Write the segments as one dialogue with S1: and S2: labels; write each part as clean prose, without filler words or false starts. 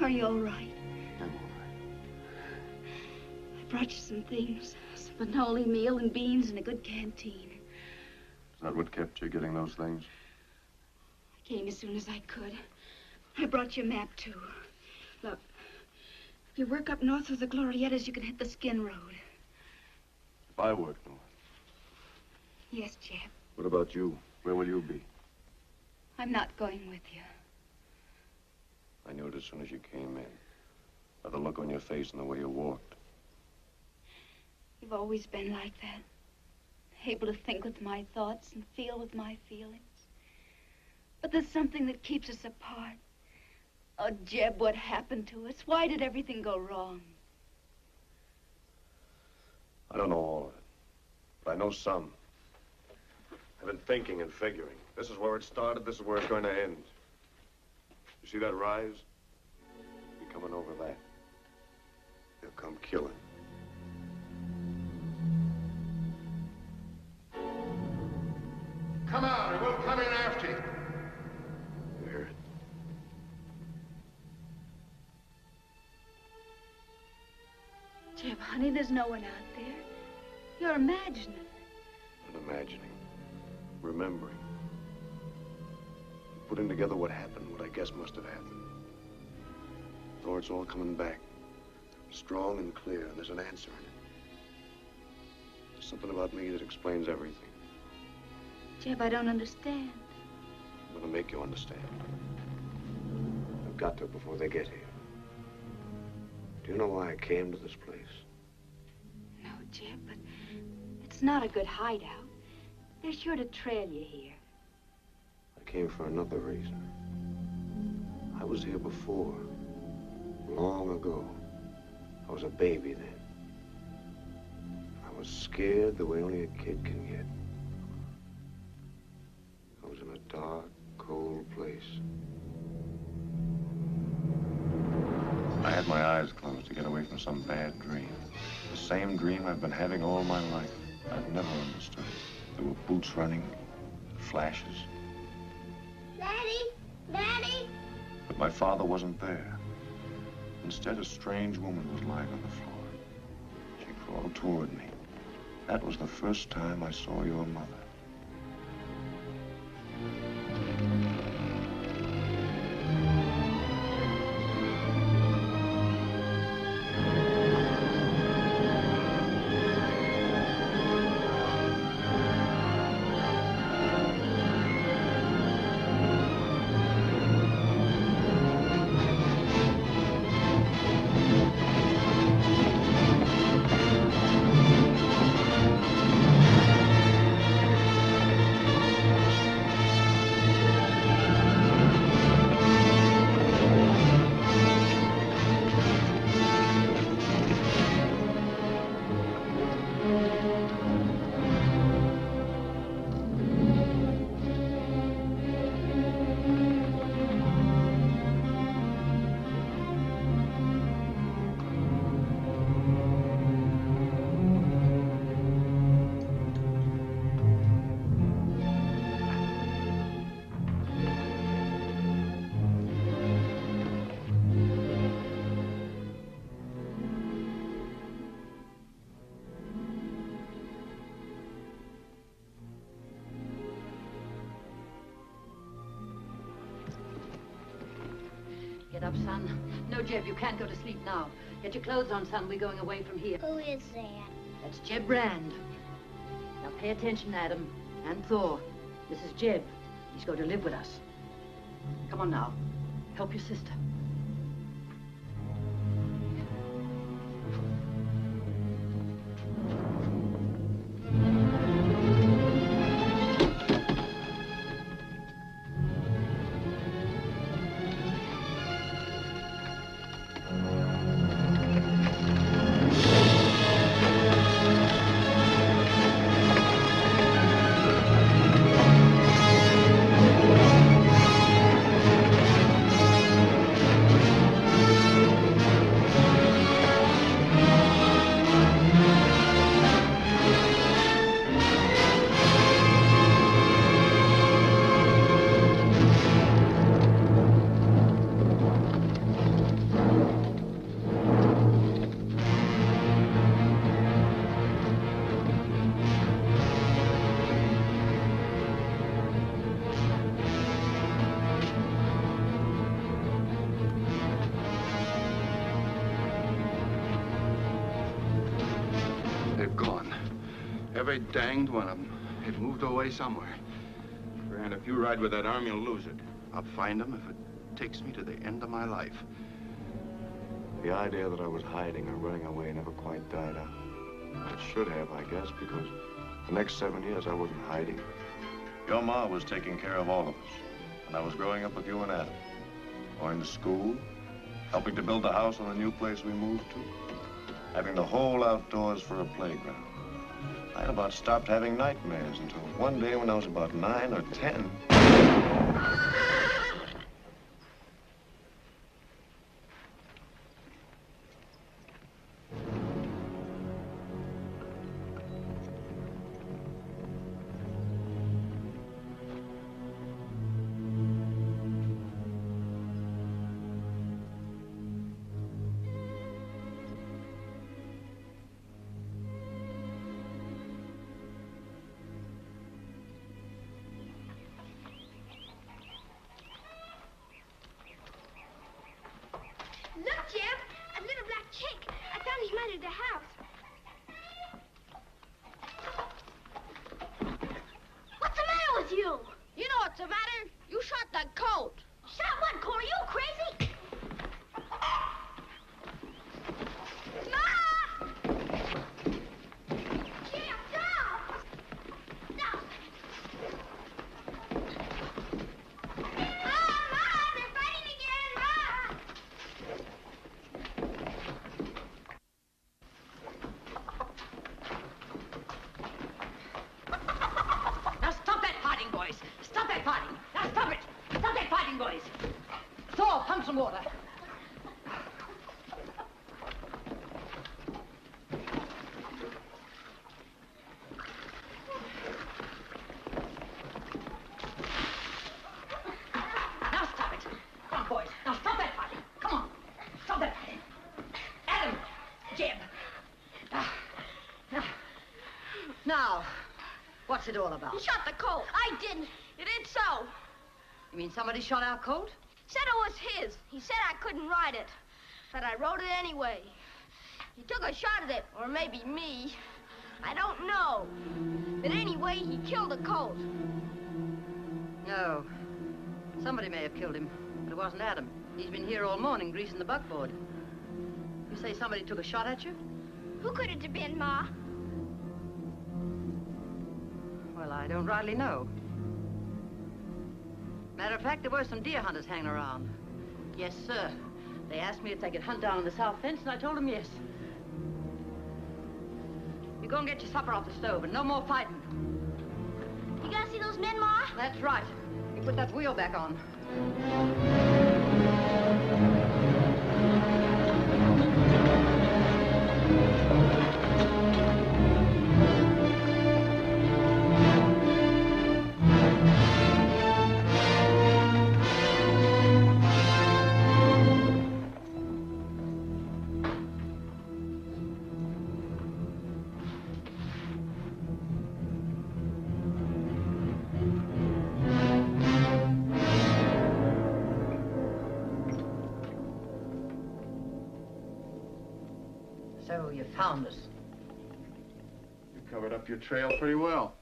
S1: Are you all right?
S2: I'm all right.
S1: I brought you some things. Some panoli meal and beans and a good canteen.
S2: Is that what kept you getting those things?
S1: I came as soon as I could. I brought you a map, too. Look, if you work up north of the Glorietas, you can hit the Skin Road.
S2: If I work north?
S1: Yes, Jeb.
S2: What about you? Where will you be?
S1: I'm not going with you.
S2: I knew it as soon as you came in. By the look on your face and the way you walked.
S1: You've always been like that. Able to think with my thoughts and feel with my feelings. But there's something that keeps us apart. Oh, Jeb, what happened to us? Why did everything go wrong?
S2: I don't know all of it, but I know some. I've been thinking and figuring. This is where it started, this is where it's going to end. You see that rise? You're coming over that. They'll come killing.
S3: Come out, or we'll come in after you.
S2: You hear it?
S1: Jeb, honey, there's no one out there. You're imagining.
S2: Not imagining. Remembering. Putting together what happened, what I guess must have happened. So it's all coming back. Strong and clear, and there's an answer in it. There's something about me that explains everything.
S1: Jeb, I don't understand.
S2: I'm gonna make you understand. I've got to before they get here. Do you know why I came to this place?
S1: No, Jeb, but it's not a good hideout. They're sure to trail you here.
S2: I came for another reason. I was here before, long ago. I was a baby then. I was scared the way only a kid can get. I was in a dark, cold place. I had my eyes closed to get away from some bad dream. The same dream I've been having all my life. I've never understood it. There were boots running, flashes.
S4: Daddy! Daddy!
S2: But my father wasn't there. Instead, a strange woman was lying on the floor. She crawled toward me. That was the first time I saw your mother.
S5: Get up, son. No, Jeb, you can't go to sleep now. Get your clothes on, son. We're going away from here.
S4: Who is that?
S5: That's Jeb Brand. Now pay attention, Adam and Thor. This is Jeb. He's going to live with us. Come on now. Help your sister.
S3: Every danged one of them. They've moved away somewhere. Grant, if you ride with that arm, you'll lose it. I'll find them if it takes me to the end of my life.
S2: The idea that I was hiding or running away never quite died out. It should have, I guess, because the next 7 years I wasn't hiding. Your ma was taking care of all of us. And I was growing up with you and Adam. Going to school, helping to build the house on the new place we moved to, having the whole outdoors for a playground. I had about stopped having nightmares until one day when I was about 9 or 10.
S4: Look, Jim, a little black chick. I found his mother at the house. What's the matter with you?
S6: You know what's the matter? You shot that colt.
S4: Shot what, Corey? You crazy? Ma! Jim, stop! Stop! Ma, they're fighting again, Ma!
S5: Now stop that fighting, boys. Stop that fighting. Now stop it. Stop that fighting, boys. Thor, pump some water. Now stop it. Come on, boys. Now stop that fighting. Come on. Stop that fighting. Adam, Jeb. Now, what's it all about?
S6: He shot the colt. I didn't. It ain't so.
S5: You mean somebody shot our colt?
S6: Said it was his. He said I couldn't ride it. But I rode it anyway. He took a shot at it, or maybe me. I don't know. But anyway, he killed the colt.
S5: No. Somebody may have killed him, but it wasn't Adam. He's been here all morning greasing the buckboard. You say somebody took a shot at you?
S6: Who could it have been, Ma?
S5: Well, I don't rightly know. Matter of fact, there were some deer hunters hanging around. Yes, sir. They asked me if they could hunt down on the south fence, and I told them yes. You go and get your supper off the stove, and no more fighting.
S6: You gonna see those men, Ma?
S5: That's right. You put that wheel back on. So you found us.
S3: You covered up your trail pretty well.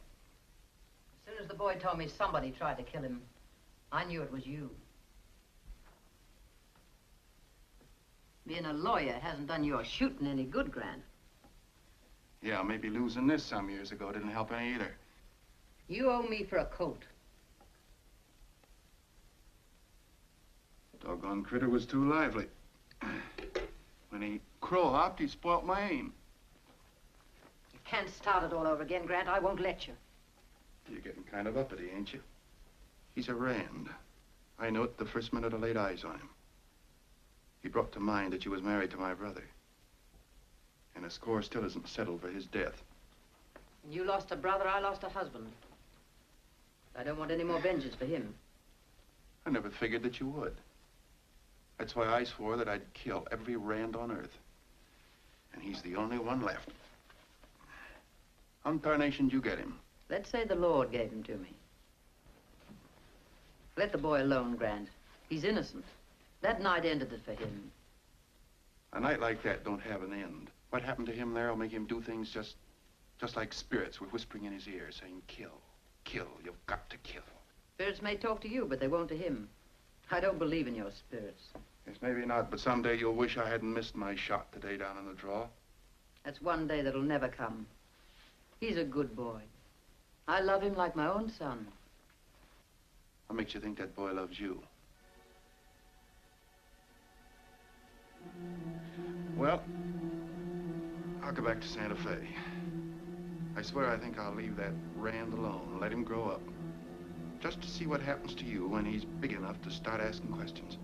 S5: As soon as the boy told me somebody tried to kill him, I knew it was you. Being a lawyer hasn't done your shooting any good, Grant.
S3: Yeah, maybe losing this some years ago didn't help any either.
S5: You owe me for a coat.
S3: The doggone critter was too lively. When he crow-hopped, he spoilt my aim.
S5: You can't start it all over again, Grant. I won't let you.
S3: You're getting kind of uppity, ain't you? He's a Rand. I know it the first minute I laid eyes on him. He brought to mind that you was married to my brother. And the score still isn't settled for his death.
S5: When you lost a brother, I lost a husband. I don't want any more vengeance for him.
S3: I never figured that you would. That's why I swore that I'd kill every Rand on earth. And he's the only one left. How in tarnation'd you get him?
S5: Let's say the Lord gave him to me. Let the boy alone, Grant. He's innocent. That night ended it for him.
S3: A night like that don't have an end. What happened to him there will make him do things just Just like spirits were whispering in his ear, saying, kill, kill, you've got to kill.
S5: Spirits may talk to you, but they won't to him. I don't believe in your spirits.
S3: Yes, maybe not, but someday you'll wish I hadn't missed my shot today down in the draw.
S5: That's one day that'll never come. He's a good boy. I love him like my own son.
S3: What makes you think that boy loves you? Well, I'll go back to Santa Fe. I swear I think I'll leave that Rand alone and let him grow up. Just to see what happens to you when he's big enough to start asking questions.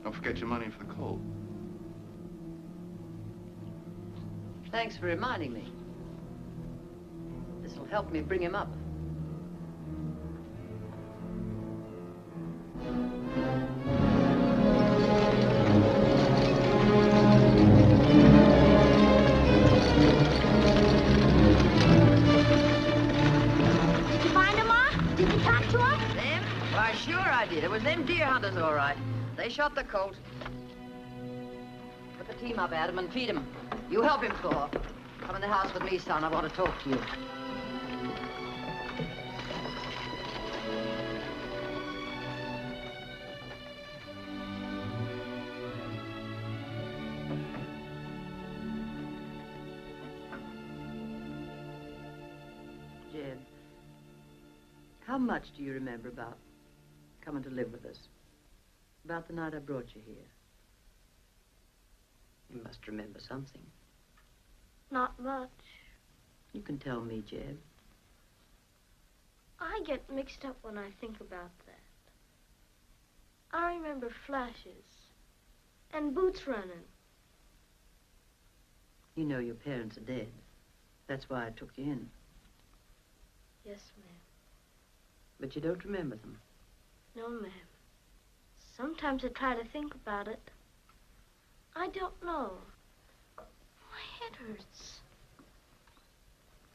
S3: Don't forget your money for the colt.
S5: Thanks for reminding me. This'll help me bring him up.
S4: Did you find him, Ma? Did you talk to him?
S5: Them? Why, sure I did. It was them deer hunters, all right. They shot the colt. Put the team up, Adam, and feed him. You help him, Thor. Come in the house with me, son. I want to talk to you. Jed, how much do you remember about coming to live with us? About the night I brought you here? You must remember something.
S6: Not much.
S5: You can tell me, Jed.
S6: I get mixed up when I think about that. I remember flashes and boots running.
S5: You know your parents are dead. That's why I took you in.
S6: Yes, ma'am.
S5: But you don't remember them.
S6: No, ma'am. Sometimes I try to think about it. I don't know. My head hurts.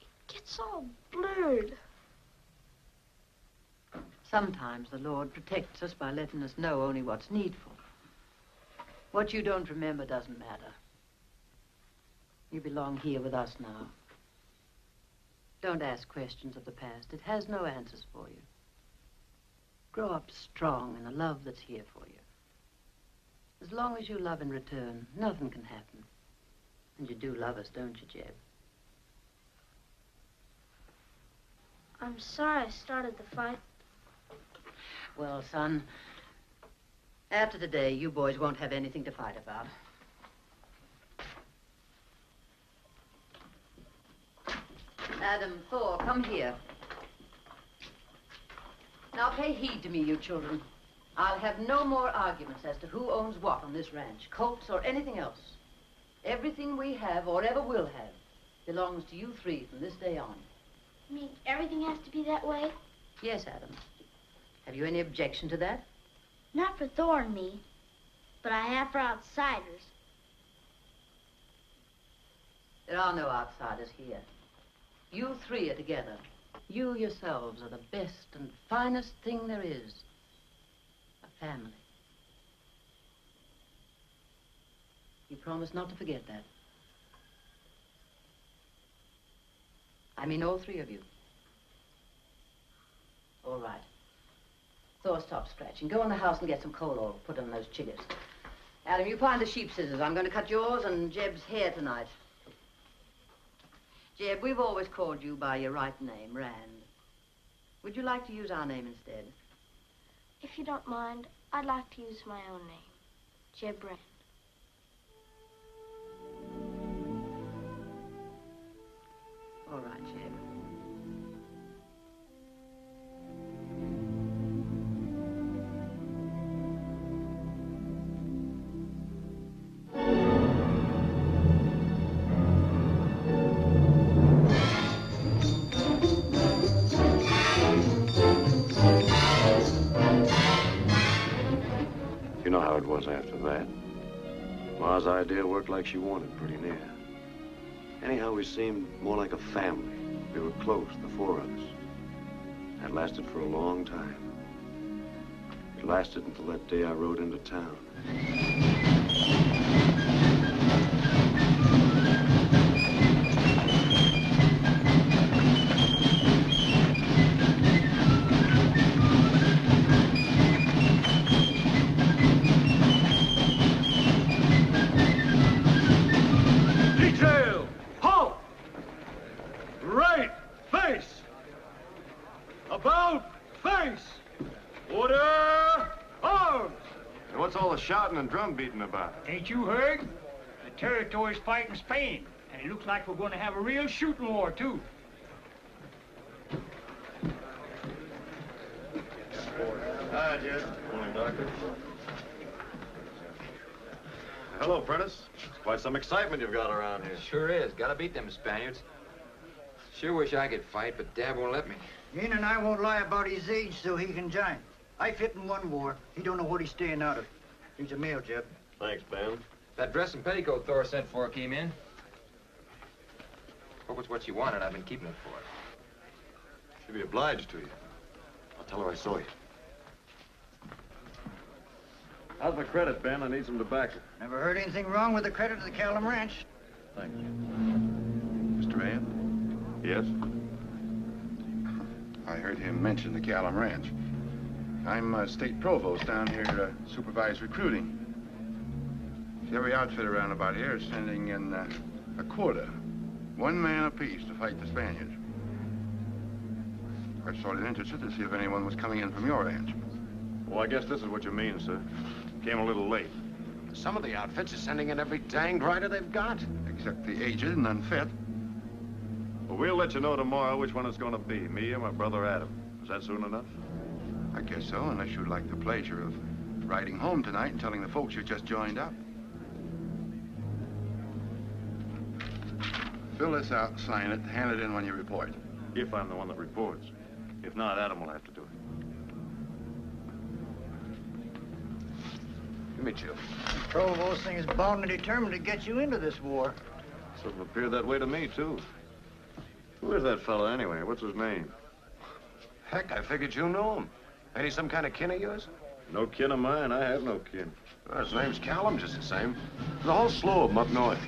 S6: It gets all blurred.
S5: Sometimes the Lord protects us by letting us know only what's needful. What you don't remember doesn't matter. You belong here with us now. Don't ask questions of the past. It has no answers for you. Grow up strong in the love that's here for you. As long as you love in return, nothing can happen. And you do love us, don't you, Jeb?
S6: I'm sorry I started the fight.
S5: Well, son, after today, you boys won't have anything to fight about. Adam, Thor, come here. Now pay heed to me, you children. I'll have no more arguments as to who owns what on this ranch, colts or anything else. Everything we have or ever will have belongs to you three from this day on.
S4: You mean everything has to be that way?
S5: Yes, Adam. Have you any objection to that?
S4: Not for Thor and me, but I have for outsiders.
S5: There are no outsiders here. You three are together. You yourselves are the best and finest thing there is. A family. You promise not to forget that. I mean all three of you. All right. Thor, stop scratching. Go in the house and get some coal oil. Put on those chiggers. Adam, you find the sheep scissors. I'm going to cut yours and Jeb's hair tonight. Jeb, we've always called you by your right name, Rand. Would you like to use our name instead?
S6: If you don't mind, I'd like to use my own name, Jeb Rand.
S5: All right, Jeb.
S2: You know how it was after that. Ma's idea worked like she wanted, pretty near. Anyhow, we seemed more like a family. We were close, the four of us. That lasted for a long time. It lasted until that day I rode into town. the shouting and drum beating about?
S7: Ain't you heard? The territory's fighting Spain, and it looks like we're going to have a real shooting war, too.
S2: Hi, Jed. Morning, Doctor. Hello, Prentice. Quite some excitement you've got around here.
S8: Sure is. Gotta beat them Spaniards. Sure wish I could fight, but Dad won't let me.
S9: Ian and I won't lie about his age so he can join. I fit in one war. He don't know what he's staying out of. He's a male, Jeb.
S2: Thanks, Ben.
S8: That dress and petticoat Thor sent for came in. Hope it's what you wanted. I've been keeping it for her.
S2: She'll be obliged to you. I'll tell her I saw you. How's my credit, Ben? I need some tobacco.
S9: Never heard anything wrong with the credit of the Callum Ranch.
S2: Thank you.
S3: Mr. Mann,
S2: Yes?
S3: I heard him mention the Callum Ranch. I'm state provost down here to supervise recruiting. Every outfit around about here is sending in a quota. 1 man apiece to fight the Spaniards. I was sort of interested to see if anyone was coming in from your ranch.
S2: Well, I guess this is what you mean, sir. Came a little late.
S10: Some of the outfits are sending in every danged rider they've got.
S3: Except the aged and unfit.
S2: Well, we'll let you know tomorrow which one it's going to be, me or my brother Adam. Is that soon enough?
S3: I guess so, unless you'd like the pleasure of riding home tonight and telling the folks you just joined up. Fill this out, sign it, hand it in when you report.
S2: If I'm the one that reports. If not, Adam will have to do it.
S10: Give me, Joe.
S9: The provost thing is bound and determined to get you into this war.
S2: Sort of appeared that way to me, too. Who is that fellow, anyway? What's his name?
S10: Heck, I figured you knew him. Ain't he some kind of kin of yours?
S2: No kin of mine. I have no kin.
S10: Well, his name's Callum, just the same.
S2: There's a whole slew of them up north.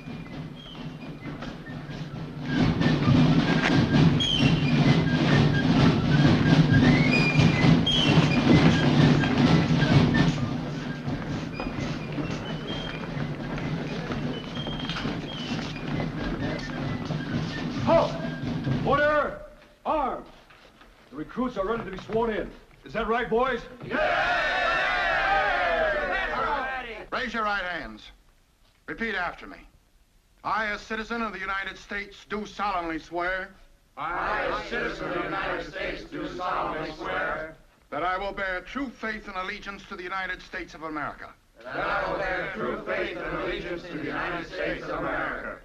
S11: Halt! Order! Arms! The recruits are ready to be sworn in. Is that right, boys?
S3: Raise your right hands. Repeat after me. I, a citizen of the United States, do solemnly swear.
S11: I, a citizen of the United States, do solemnly swear
S3: that I will bear true faith and allegiance to the United States of America.
S11: that I will bear true faith and allegiance to the United States of America.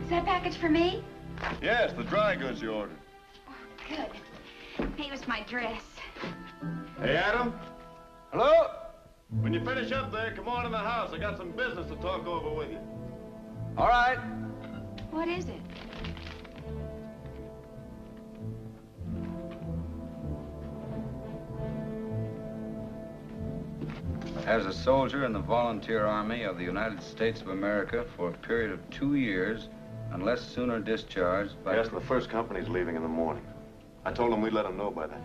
S1: Is that package for me?
S2: Yes, the dry goods you ordered.
S1: Oh, good. Here's my dress.
S2: Hey, Adam.
S8: Hello?
S2: When you finish up there, come on in the house. I got some business to talk over with you.
S8: All right.
S1: What is it?
S12: As a soldier in the Volunteer Army of the United States of America for a period of 2 years, unless sooner discharged by...
S2: Yes, the first company's leaving in the morning. I told them we'd let them know by then.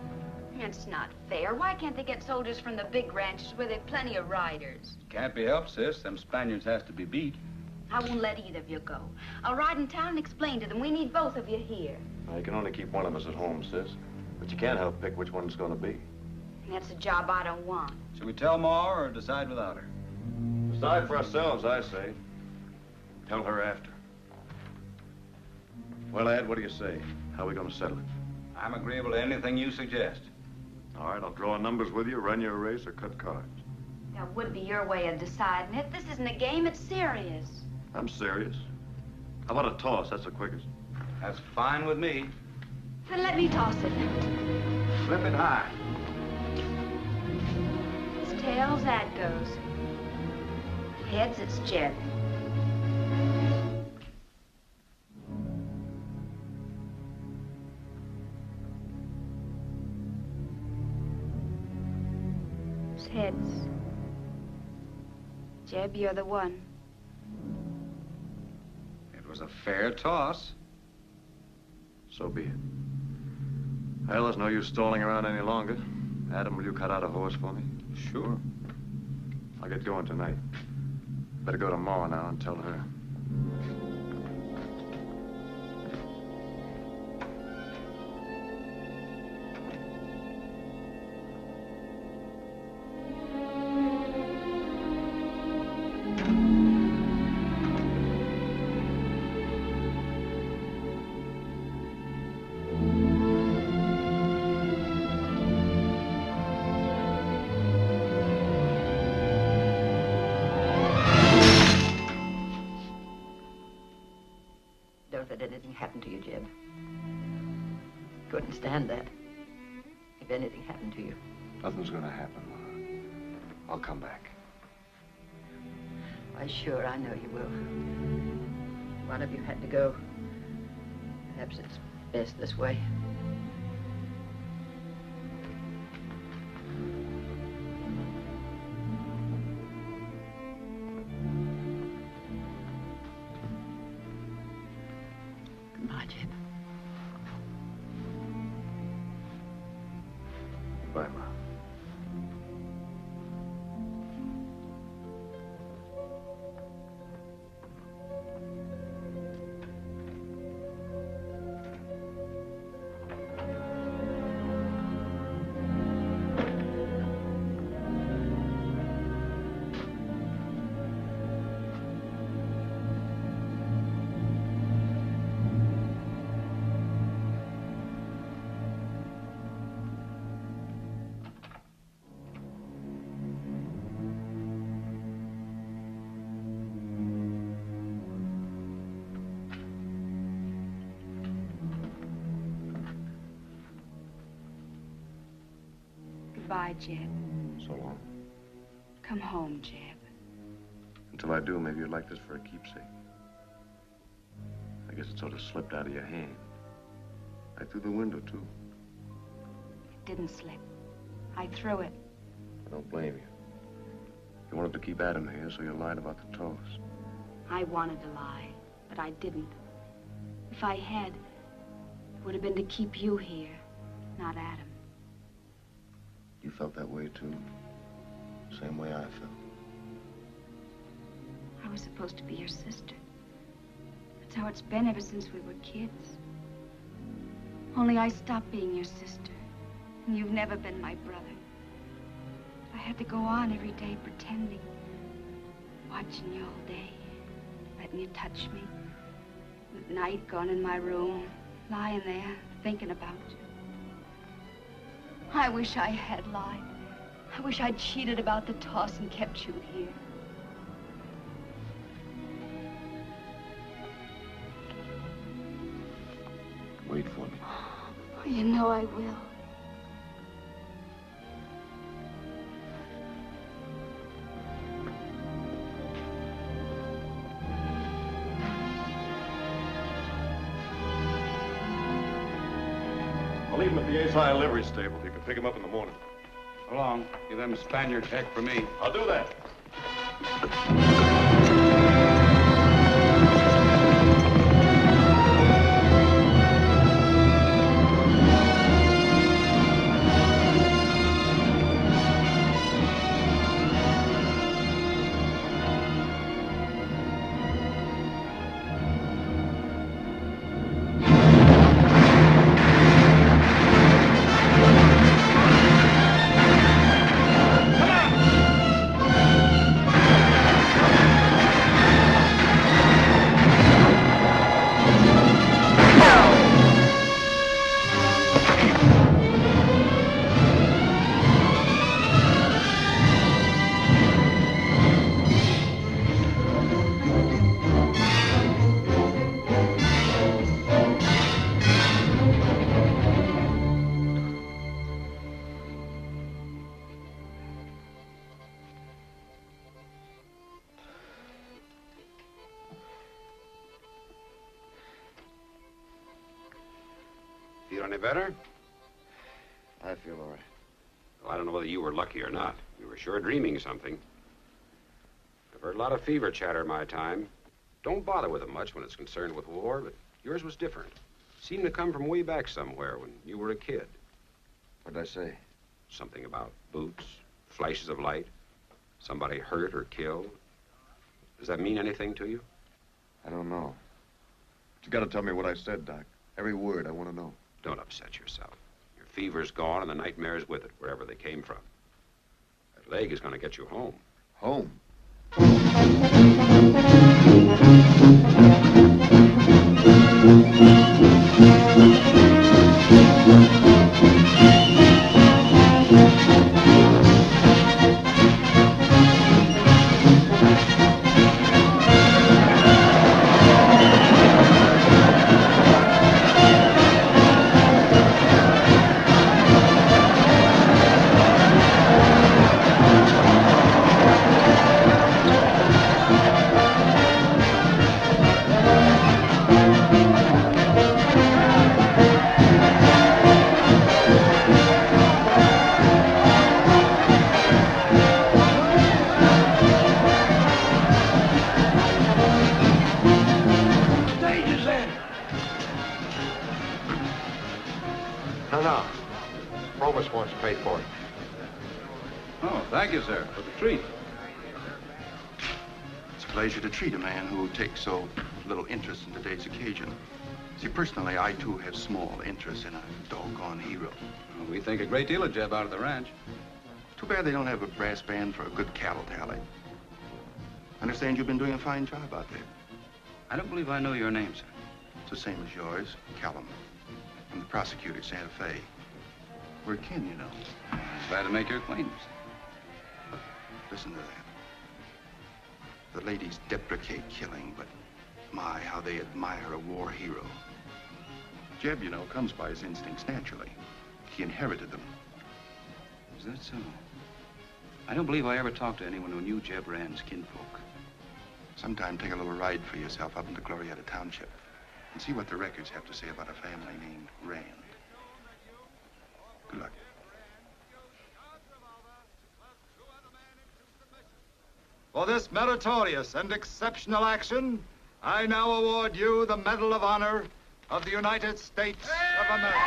S1: It's not fair. Why can't they get soldiers from the big ranches where there've plenty of riders?
S12: Can't be helped, sis. Them Spaniards has to be beat.
S1: I won't let either of you go. I'll ride in town and explain to them we need both of you here.
S2: Now, you can only keep one of us at home, sis. But you can't help pick which one it's going to be.
S1: And that's a job I don't want.
S12: Should we tell Ma or decide without her?
S2: Decide for ourselves, I say. Tell her after. Well, Ed, what do you say? How are we going to settle it?
S12: I'm agreeable to anything you suggest.
S2: All right, I'll draw numbers with you, run you a race, or cut cards.
S1: That would be your way of deciding it. This isn't a game, it's serious.
S2: I'm serious. How about a toss? That's the quickest.
S12: That's fine with me.
S1: Then let me toss it.
S12: Flip it high.
S1: It's tails, that goes. Heads, it's Jeb. It's heads. Jeb, you're the one.
S12: It was a fair toss.
S2: So be it. Well, there's no use stalling around any longer. Adam, will you cut out a horse for me?
S12: Sure.
S2: I'll get going tonight. Better go to Ma now and tell her.
S5: Don't let anything happen to you, Jeb. Couldn't stand that. If anything happened to you.
S10: Nothing's gonna happen, Ma. I'll come back.
S5: Why, sure, I know you will. One of you had to go. Perhaps it's best this way. Goodbye, Jeb.
S2: Goodbye, Ma.
S1: Goodbye, Jeb.
S2: So long.
S1: Come home, Jeb.
S2: Until I do, maybe you'd like this for a keepsake. I guess it sort of slipped out of your hand. Right through the window, too.
S1: It didn't slip. I threw it.
S2: I don't blame you. You wanted to keep Adam here, so you lied about the toss.
S1: I wanted to lie, but I didn't. If I had, it would have been to keep you here, not Adam.
S2: You felt that way, too. Same way I felt.
S1: I was supposed to be your sister. That's how it's been ever since we were kids. Only I stopped being your sister, and you've never been my brother. I had to go on every day pretending, watching you all day, letting you touch me. At night, gone in my room, lying there, thinking about you. I wish I had lied. I wish I'd cheated about the toss and kept you here.
S2: Wait for me.
S1: Oh, you know I will.
S2: I'll leave him at the Ace High livery stable. You can pick him up in the morning.
S12: So long. Give them Spaniards heck for me.
S2: I'll do that.
S10: Feel any better?
S2: I feel all right.
S10: Well, I don't know whether you were lucky or not. You were sure dreaming something. I've heard a lot of fever chatter in my time. Don't bother with it much when it's concerned with war, but yours was different. Seemed to come from way back somewhere when you were a kid.
S2: What did I say?
S10: Something about boots, flashes of light, somebody hurt or killed. Does that mean anything to you?
S2: I don't know. But you gotta tell me what I said, Doc. Every word, I want to know.
S10: Don't upset yourself. Your fever's gone and the nightmares with it, wherever they came from. That leg is going to get you home.
S2: Home?
S10: No. Provost wants to pay for it.
S12: Oh, thank you, sir, for the treat.
S3: It's a pleasure to treat a man who takes so little interest in today's occasion. See, personally, I too have small interest in a doggone hero.
S12: Well, we think a great deal of Jeb out of the ranch.
S3: Too bad they don't have a brass band for a good cattle tally. I understand you've been doing a fine job out there.
S12: I don't believe I know your name, sir.
S3: It's the same as yours, Callum. I'm the prosecutor, Santa Fe. We're kin, you know.
S12: Glad to make your acquaintance.
S3: Listen to that. The ladies deprecate killing, but my, how they admire a war hero. Jeb, you know, comes by his instincts naturally. He inherited them.
S12: Is that so? I don't believe I ever talked to anyone who knew Jeb Rand's kinfolk.
S3: Sometime take a little ride for yourself up into Glorietta Township and see what the records have to say about a family named Rand. Good luck.
S13: For this meritorious and exceptional action, I now award you the Medal of Honor of the United States of America.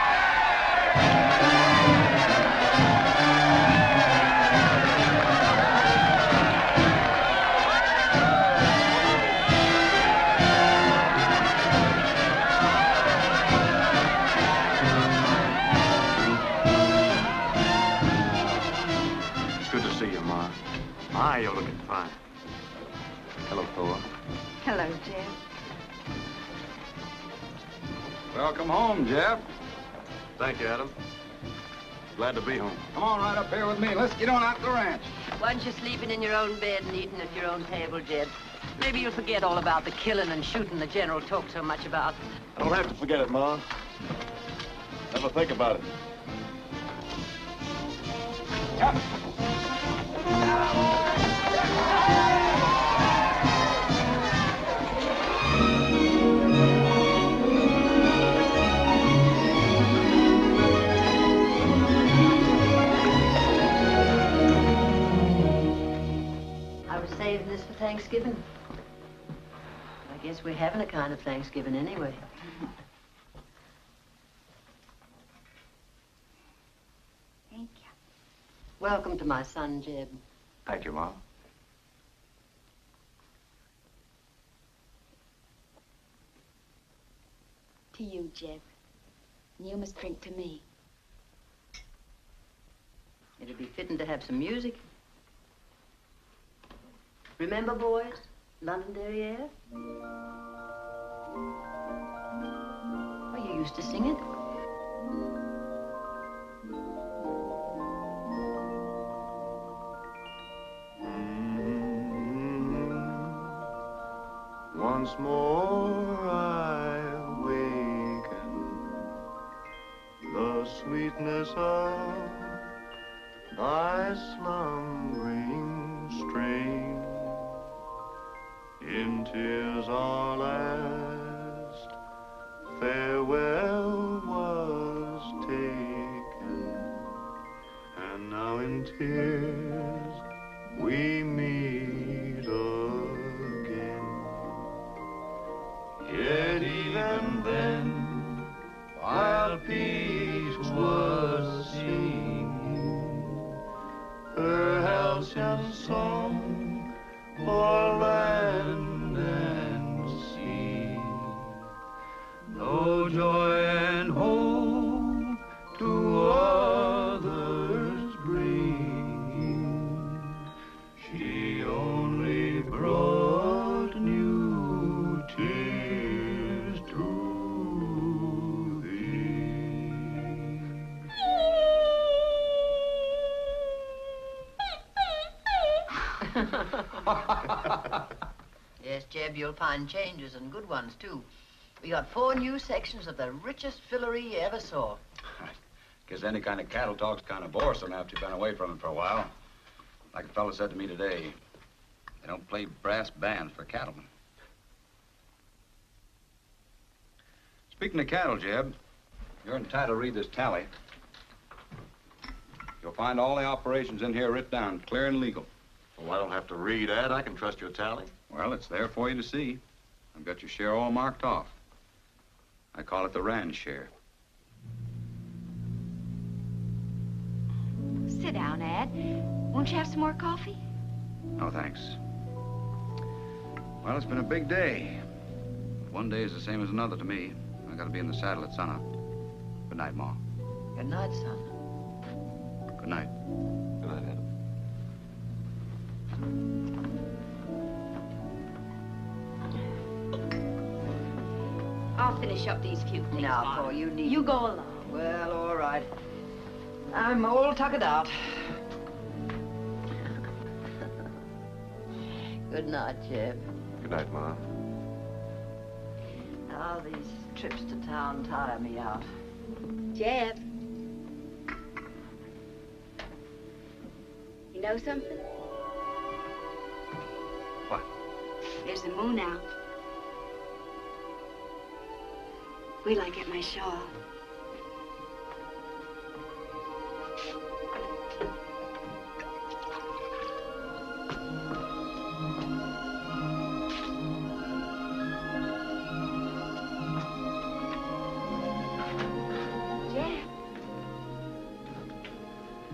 S2: It's good to see you, Ma. My, you're looking fine. Hello, Thor.
S5: Hello, Jeb.
S12: Welcome home, Jeb.
S2: Thank you, Adam. Glad to be home.
S12: Come on right up here with me. Let's get on out to the ranch.
S5: Once you're sleeping in your own bed and eating at your own table, Jeb, maybe you'll forget all about the killing and shooting the General talked so much about.
S2: I don't have to forget it, Ma. Never think about it.
S5: I was saving this for Thanksgiving. I guess we're having a kind of Thanksgiving anyway.
S1: Thank you.
S5: Welcome to my son, Jeb.
S2: Thank you, Ma.
S1: To you, Jeb. And you must drink to me.
S5: It'd be fitting to have some music. Remember, boys, Londonderry air? Oh, you used to sing it?
S2: Once more I awaken the sweetness of thy slumbering strain. In tears our last farewell was taken, and now in tears we meet again. Yet even then, while peace was singing her halcyon song, for land
S3: joy and hope to others bring. She only brought new tears to
S5: Yes, Jeb, you'll find changes and good ones, too. We got 4 new sections of the richest fillery you ever saw.
S12: Guess any kind of cattle talk's kind of boresome after you've been away from it for a while. Like a fellow said to me today, they don't play brass bands for cattlemen. Speaking of cattle, Jeb, you're entitled to read this tally. You'll find all the operations in here written down, clear and legal.
S2: Well, I don't have to read, Ed. I can trust your tally.
S12: Well, it's there for you to see. I've got your share all marked off. I call it the Rand share.
S1: Sit down, Ed. Won't you have some more coffee?
S12: No, thanks. Well, it's been a big day. One day is the same as another to me. I gotta be in the saddle at sunup. Good night, Ma.
S5: Good night, son.
S12: Good night.
S2: Good night, Ed.
S1: I'll finish up these few things,
S5: Now,
S1: Mom.
S5: Paul, you need...
S1: You go alone.
S5: Well, all right. I'm all tuckered out. Good night, Jeb.
S2: Good night, Ma.
S5: Now, these trips to town tire me out.
S1: Jeb. You know something?
S12: What?
S1: There's the moon out. Wait till I get my shawl.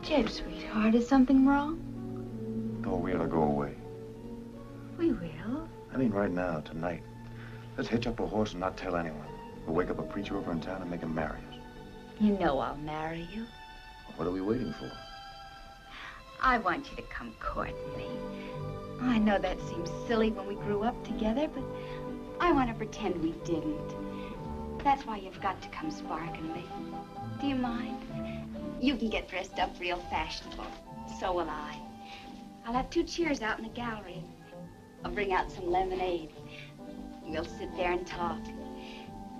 S1: Jeb, sweetheart, is something wrong?
S2: No, we ought to go away.
S1: We will.
S2: I mean, right now, tonight. Let's hitch up a horse and not tell anyone. We'll wake up a preacher over in town and make him marry us.
S1: You know I'll marry you.
S2: What are we waiting for?
S1: I want you to come court me. I know that seems silly when we grew up together, but I want to pretend we didn't. That's why you've got to come sparking me. Do you mind? You can get dressed up real fashionable. So will I. I'll have 2 chairs out in the gallery. I'll bring out some lemonade. We'll sit there and talk.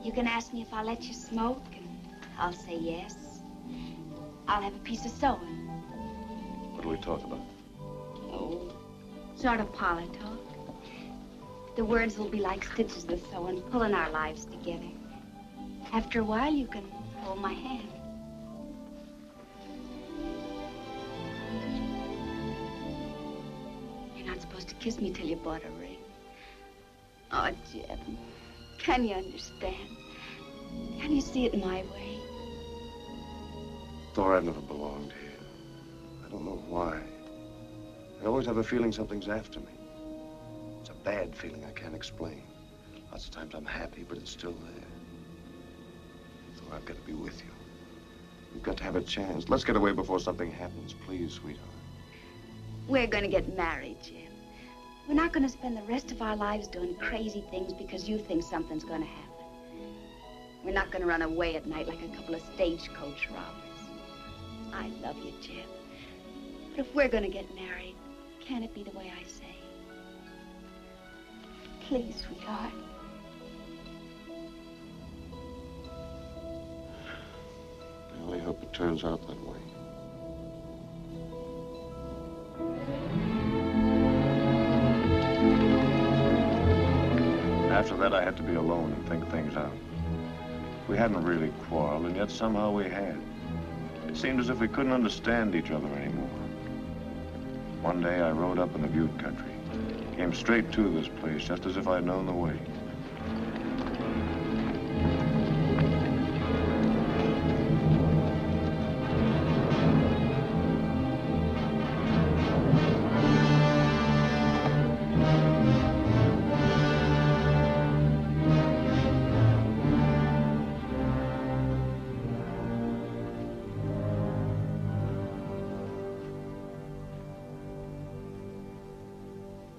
S1: You can ask me if I'll let you smoke, and I'll say yes. I'll have a piece of sewing.
S2: What do we talk about?
S1: Oh, sort of parlor talk. The words will be like stitches of sewing, pulling our lives together. After a while, you can hold my hand. You're not supposed to kiss me till you bought a ring. Oh, Jeb, can you understand? Can you see it my way?
S2: Thor, I've never belonged here. I don't know why. I always have a feeling something's after me. It's a bad feeling I can't explain. Lots of times I'm happy, but it's still there. Thor, I've got to be with you. We've got to have a chance. Let's get away before something happens, please, sweetheart.
S1: We're going to get married, Jim. We're not going to spend the rest of our lives doing crazy things because you think something's going to happen. We're not going to run away at night like a couple of stagecoach robbers. I love you, Jim. But if we're going to get married, can it be the way I say? Please, sweetheart.
S2: I only hope it turns out that way. After that, I had to be alone and think things out. We hadn't really quarreled, and yet somehow we had. It seemed as if we couldn't understand each other anymore. One day, I rode up in the Butte country. Came straight to this place, just as if I'd known the way.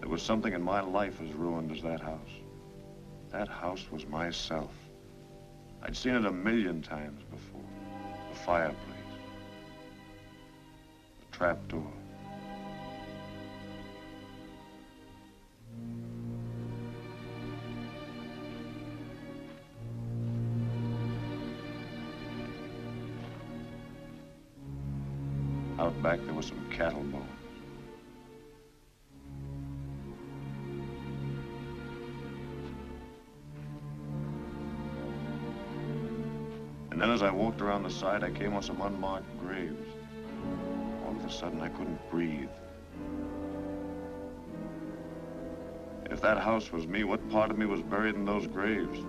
S2: There was something in my life as ruined as that house. That house was myself. I'd seen it 1,000,000 times before. The fireplace. The trap door. Out back, there were some cattle bones. And then as I walked around the side, I came on some unmarked graves. All of a sudden, I couldn't breathe. If that house was me, what part of me was buried in those graves?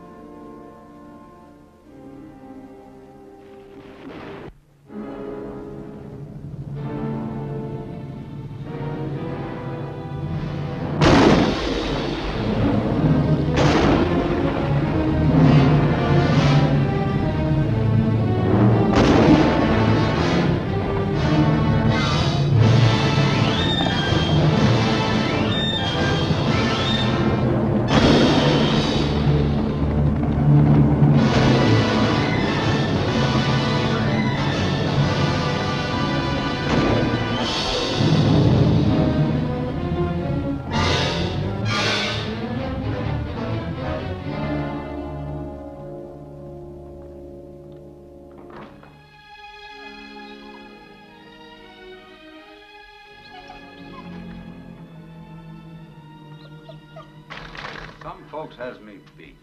S12: Some folks has me beat.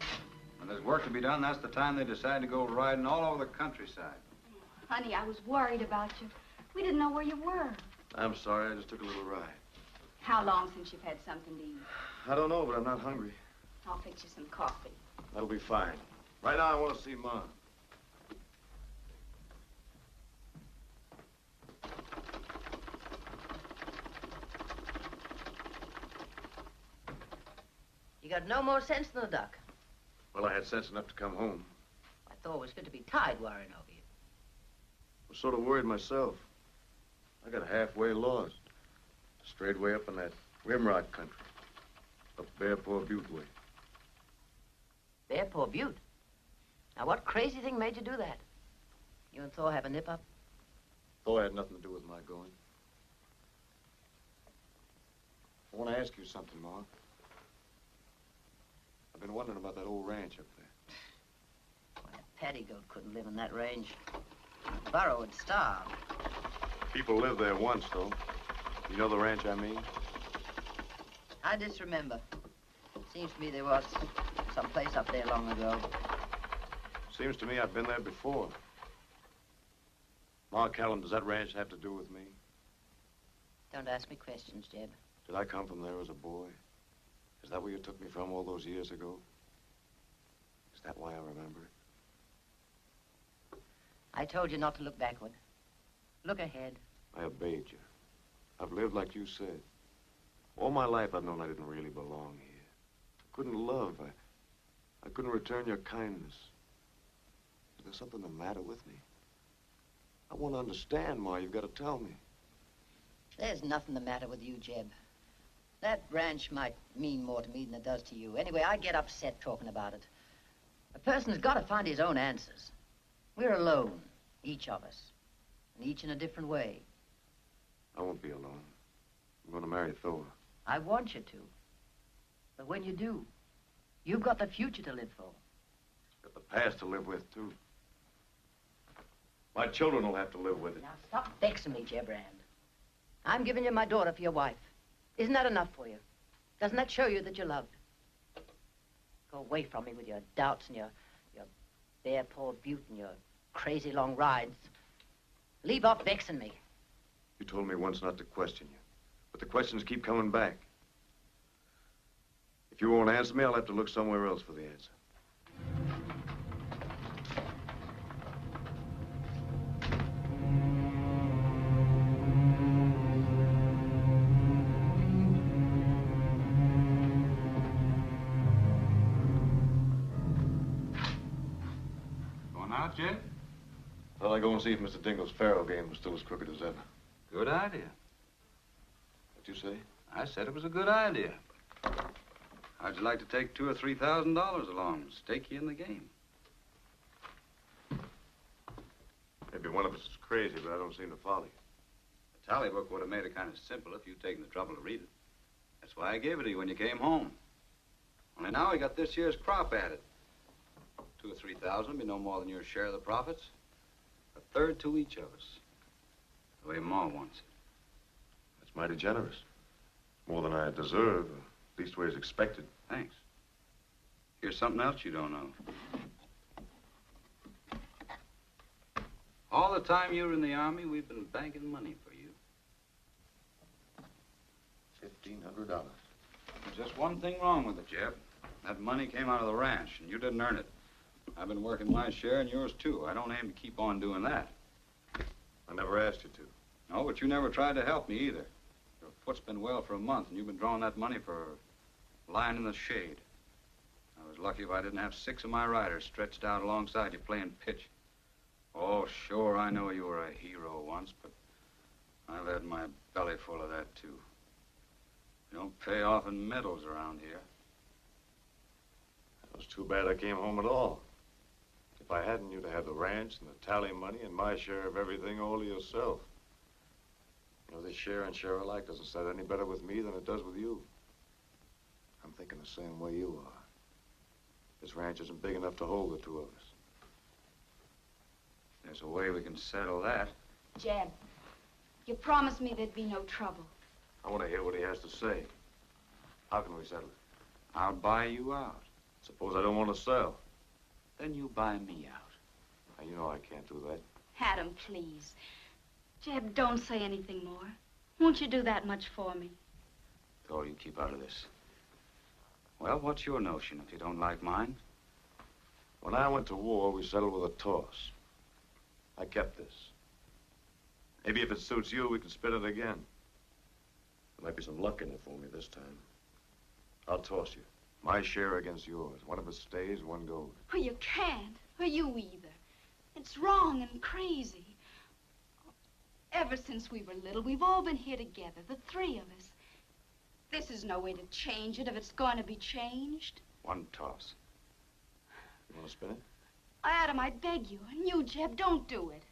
S12: When there's work to be done, that's the time they decide to go riding all over the countryside.
S1: Honey, I was worried about you. We didn't know where you were.
S2: I'm sorry, I just took a little ride.
S1: How long since you've had something to eat?
S2: I don't know, but I'm not hungry.
S1: I'll fix you some coffee.
S2: That'll be fine. Right now, I want to see Mom.
S5: You got no more sense than a duck.
S2: Well, I had sense enough to come home.
S5: I thought it was fit to be tied worrying over you.
S2: I was sort of worried myself. I got halfway lost. Straight way up in that rimrock country. Up Bearpaw Butte way.
S5: Bearpaw Butte? Now, what crazy thing made you do that? You and Thor have a nip-up?
S2: Thor had nothing to do with my going. I want to ask you something, Ma. I've been wondering about that old ranch up there.
S5: Well, a petticoat couldn't live in that range. The burro would starve.
S2: People lived there once, though. You know the ranch I mean?
S5: I disremember. Seems to me there was some place up there long ago.
S2: Seems to me I've been there before. Ma Callum, does that ranch have to do with me?
S5: Don't ask me questions, Jeb.
S2: Did I come from there as a boy? Is that where you took me from all those years ago? Is that why I remember it?
S5: I told you not to look backward. Look ahead.
S2: I obeyed you. I've lived like you said. All my life I've known I didn't really belong here. I couldn't love. I couldn't return your kindness. Is there something the matter with me? I want to understand, Ma. You've got to tell me.
S5: There's nothing the matter with you, Jeb. That ranch might mean more to me than it does to you. Anyway, I get upset talking about it. A person has got to find his own answers. We're alone, each of us, and each in a different way.
S2: I won't be alone. I'm going to marry Thor.
S5: I want you to. But when you do, you've got the future to live for.
S2: Got the past to live with, too. My children will have to live with it.
S5: Now, stop vexing me, Jeb Rand. I'm giving you my daughter for your wife. Isn't that enough for you? Doesn't that show you that you're loved? Go away from me with your doubts and your Bearpaw Butte and your crazy long rides. Leave off vexing me.
S2: You told me once not to question you, but the questions keep coming back. If you won't answer me, I'll have to look somewhere else for the answer.
S12: Going out, Jed?
S2: Thought I'd go and see if Mr. Dingle's faro game was still as crooked as ever.
S12: Good idea.
S2: What'd you say?
S12: I said it was a good idea. How'd you like to take $2,000 or $3,000 along and stake you in the game?
S2: Maybe one of us is crazy, but I don't seem to follow you.
S12: The tally book would have made it kind of simple if you'd taken the trouble to read it. That's why I gave it to you when you came home. Only now we got this year's crop added. 2,000 or 3,000 would be no more than your share of the profits. A third to each of us. The way Ma wants it.
S2: That's mighty generous. More than I deserve, at least where it's expected.
S12: Thanks. Here's something else you don't know. All the time you were in the Army, we've been banking money for you.
S2: $1,500.
S12: There's just one thing wrong with it, Jeb. That money came out of the ranch, and you didn't earn it. I've been working my share, and yours too. I don't aim to keep on doing that.
S2: I never asked you to.
S12: No, but you never tried to help me either. Your foot's been well for a month, and you've been drawing that money for lying in the shade. I was lucky if I didn't have 6 of my riders stretched out alongside you playing pitch. Oh, sure, I know you were a hero once, but I've had my belly full of that, too. You don't pay off in medals around here.
S2: It was too bad I came home at all. If I hadn't, you'd have had the ranch and the tally money and my share of everything all to yourself. You know, this share and share alike doesn't set any better with me than it does with you. I'm thinking the same way you are. This ranch isn't big enough to hold the two of us.
S12: There's a way we can settle that.
S1: Jeb, you promised me there'd be no trouble.
S2: I want to hear what he has to say. How can we settle it?
S12: I'll buy you out.
S2: Suppose I don't want to sell.
S12: Then you buy me out.
S2: Now, you know I can't do that.
S1: Adam, please. Jeb, don't say anything more. Won't you do that much for me?
S12: Thor, you keep out of this. Well, what's your notion if you don't like mine?
S2: When I went to war, we settled with a toss. I kept this. Maybe if it suits you, we can split it again. There might be some luck in it for me this time. I'll toss you. My share against yours. One of us stays, one goes.
S1: Oh, you can't. Or you either. It's wrong and crazy. Ever since we were little, we've all been here together, the 3 of us. This is no way to change it if it's going to be changed.
S12: One toss.
S2: You want to spin it?
S1: Adam, I beg you. And you, Jeb, don't do it.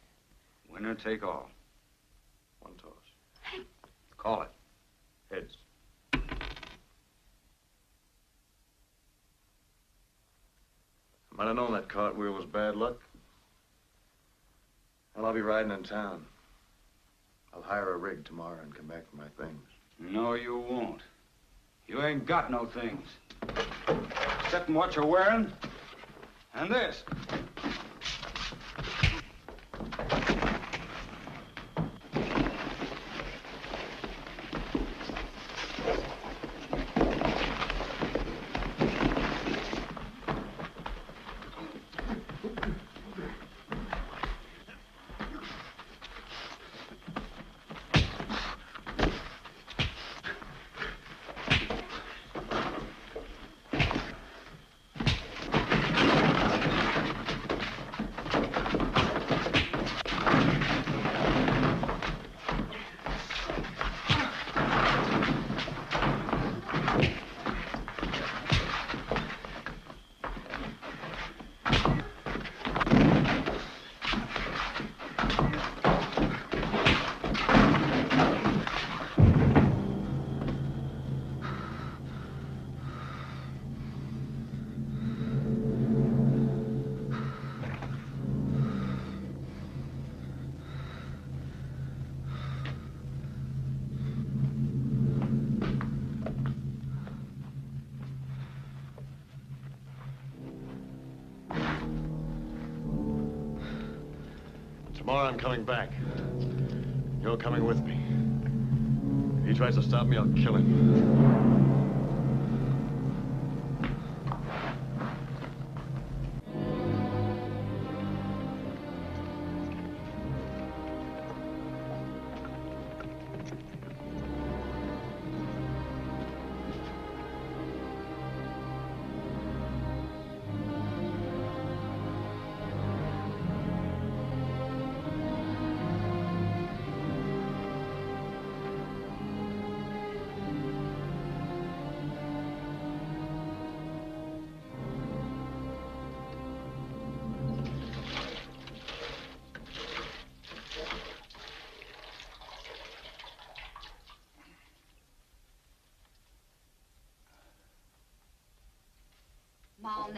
S12: Winner take all.
S2: One toss.
S12: Call it.
S2: Heads. I might have known that cartwheel was bad luck. Well, I'll be riding in town. I'll hire a rig tomorrow and come back for my things.
S12: No, you won't. You ain't got no things. Except in what you're wearing. And this.
S2: Tomorrow I'm coming back. You're coming with me. If he tries to stop me, I'll kill him.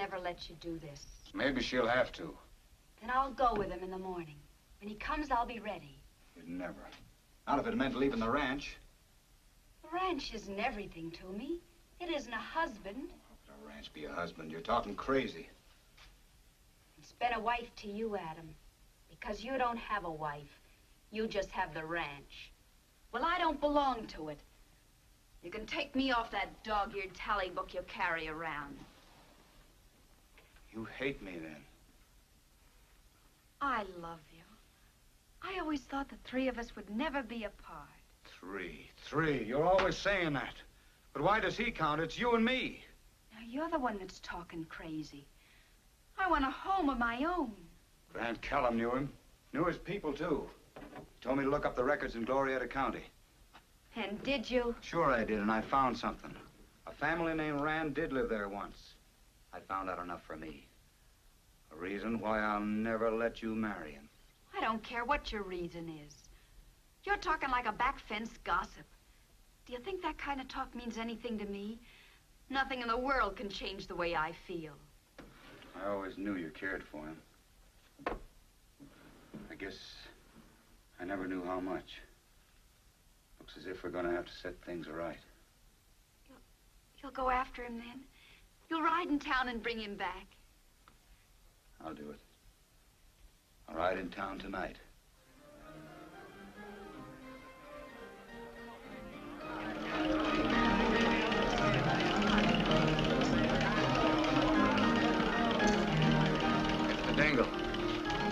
S1: never let you do this.
S12: Maybe she'll have to.
S1: Then I'll go with him in the morning. When he comes, I'll be ready.
S12: You'd never. Not if it meant leaving the ranch.
S1: The ranch isn't everything to me. It isn't a husband.
S12: How could a ranch be a husband? You're talking crazy.
S1: It's been a wife to you, Adam. Because you don't have a wife. You just have the ranch. Well, I don't belong to it. You can take me off that dog-eared tally book you carry around.
S12: You hate me, then?
S1: I love you. I always thought the three of us would never be apart.
S12: Three. You're always saying that. But why does he count? It's you and me.
S1: Now, you're the one that's talking crazy. I want a home of my own.
S12: Grant Callum knew him. Knew his people, too. He told me to look up the records in Glorieta County.
S1: And did you?
S12: Sure I did, and I found something. A family named Rand did live there once. I found out enough for me. A reason why I'll never let you marry him.
S1: I don't care what your reason is. You're talking like a back fence gossip. Do you think that kind of talk means anything to me? Nothing in the world can change the way I feel.
S12: I always knew you cared for him. I guess I never knew how much. Looks as if we're going to have to set things right.
S1: You'll go after him then? You'll ride in town and bring him back?
S12: I'll do it. I'll ride in town tonight.
S8: Mr. Dingle,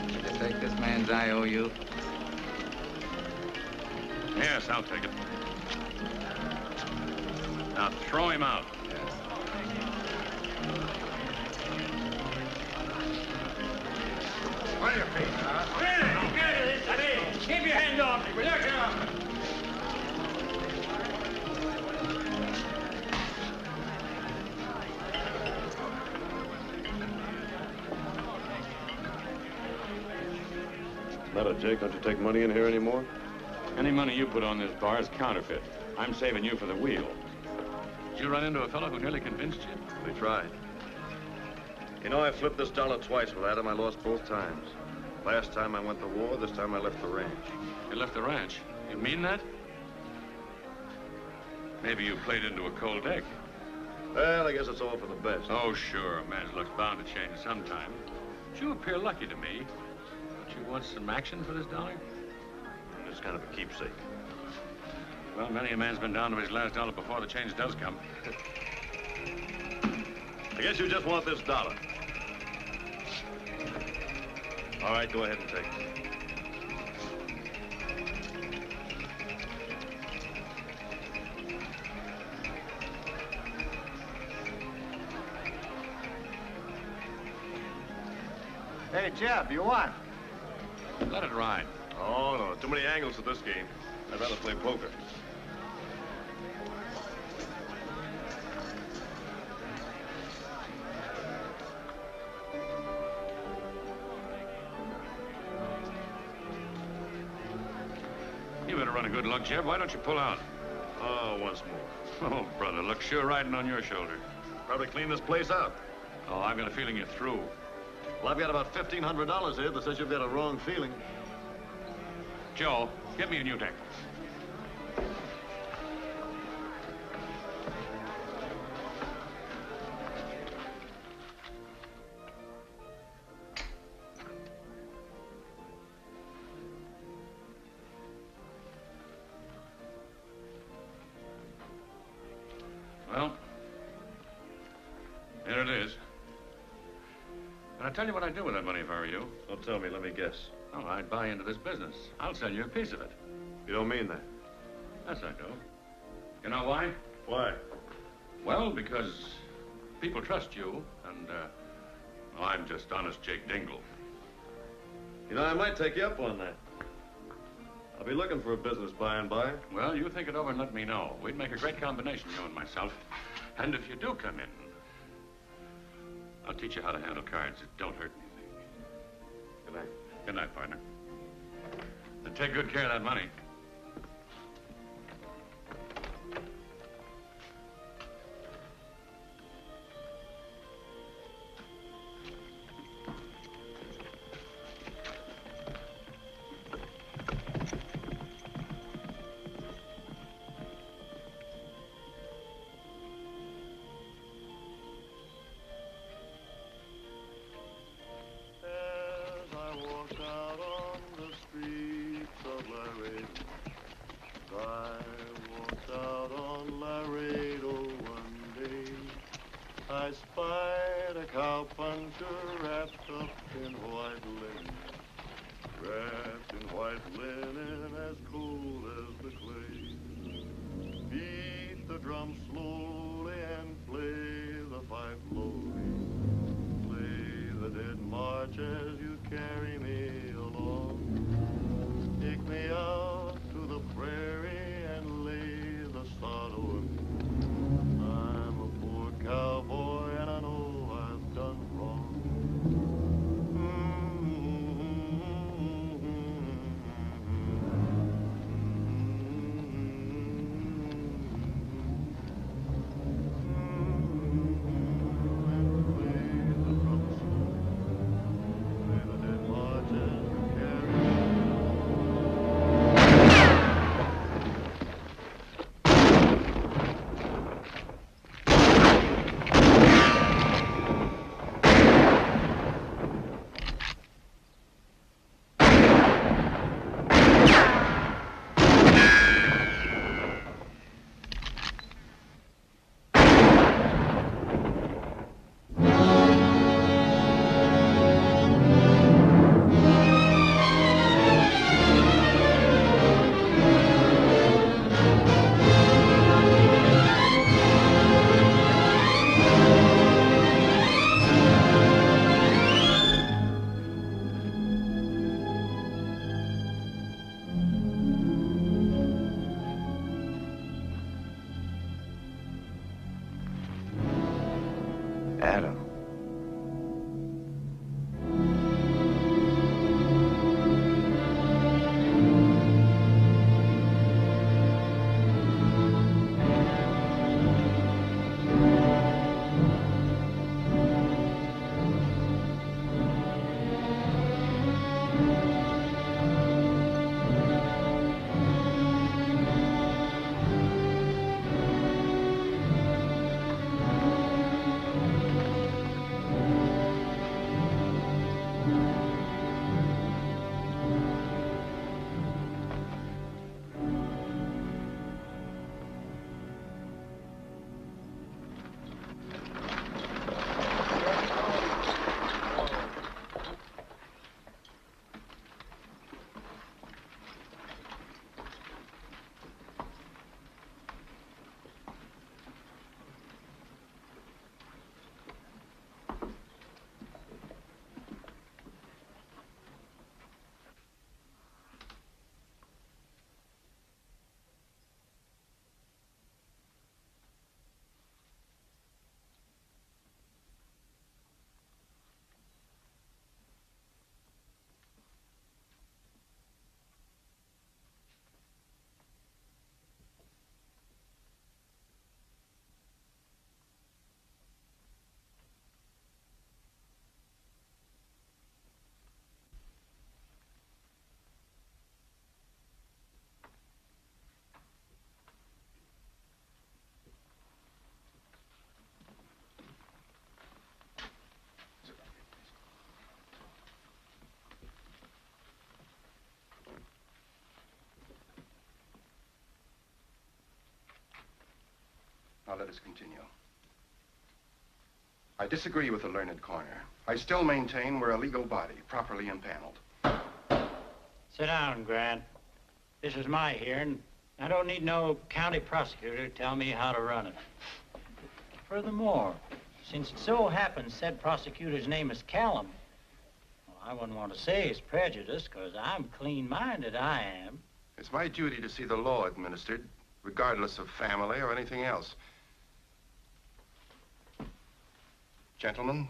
S8: did you take this man's IOU?
S11: Yes, I'll take it. Now throw him out.
S7: What are your feet, huh? Keep your hands off me, will you? Get off.
S2: Matter, Jake, don't you take money in here anymore?
S11: Any money you put on this bar is counterfeit. I'm saving you for the wheel. Did you run into a fellow who nearly convinced you?
S2: We tried. You know, I flipped this dollar twice with Adam. I lost both times. Last time I went to war, this time I left the ranch.
S11: You left the ranch? You mean that? Maybe you played into a cold egg.
S2: Well, I guess it's all for the best.
S11: Oh, sure. A man's luck's bound to change sometime. But you appear lucky to me. Don't you want some action for this dollar?
S2: It's kind of a keepsake.
S11: Well, many a man's been down to his last dollar before the change does come.
S2: I guess you just want this dollar. All right, go ahead and take it.
S9: Hey, Jeff, you won.
S11: Let it ride.
S2: Oh, no, too many angles to this game. I'd rather play poker.
S11: You better run a good luck, Jeb. Why don't you pull out?
S2: Oh, once more.
S11: Oh, brother, luck's sure riding on your shoulder.
S2: Probably clean this place out.
S11: Oh, I've got a feeling you're through.
S2: Well, I've got about $1,500 here that says you've got a wrong feeling.
S11: Joe, get me a new deck. Well, here it is. And I'll tell you what I'd do with that money if I were you.
S2: Don't tell me, let me guess.
S11: Oh, I'd buy into this business. I'll sell you a piece of it.
S2: You don't mean that?
S11: Yes, I do. You know why?
S2: Why?
S11: Well, because people trust you, and, well, I'm just honest Jake Dingle.
S2: You know, I might take you up on that. I'll be looking for a business by and by.
S11: Well, you think it over and let me know. We'd make a great combination, you and myself. And if you do come in, I'll teach you how to handle cards. It don't hurt anything.
S2: Good night.
S11: Good night, partner. And take good care of that money.
S14: I walked out on Laredo one day, I spied a cowpuncher wrapped up in white linen, wrapped in white linen as cool as the clay. Beat the drum slowly and play the fife lowly, play the dead march as you carry me along. Take me out to the prairie and lay the sod over me. I'm a poor cowboy and I know I've done wrong.
S2: Adam.
S3: Now let us continue. I disagree with the learned corner. I still maintain we're a legal body, properly impaneled.
S7: Sit down, Grant. This is my hearing. I don't need no county prosecutor to tell me how to run it. Furthermore, since it so happens said prosecutor's name is Callum, well, I wouldn't want to say he's prejudiced, because I'm clean-minded, I am.
S3: It's my duty to see the law administered, regardless of family or anything else. Gentlemen,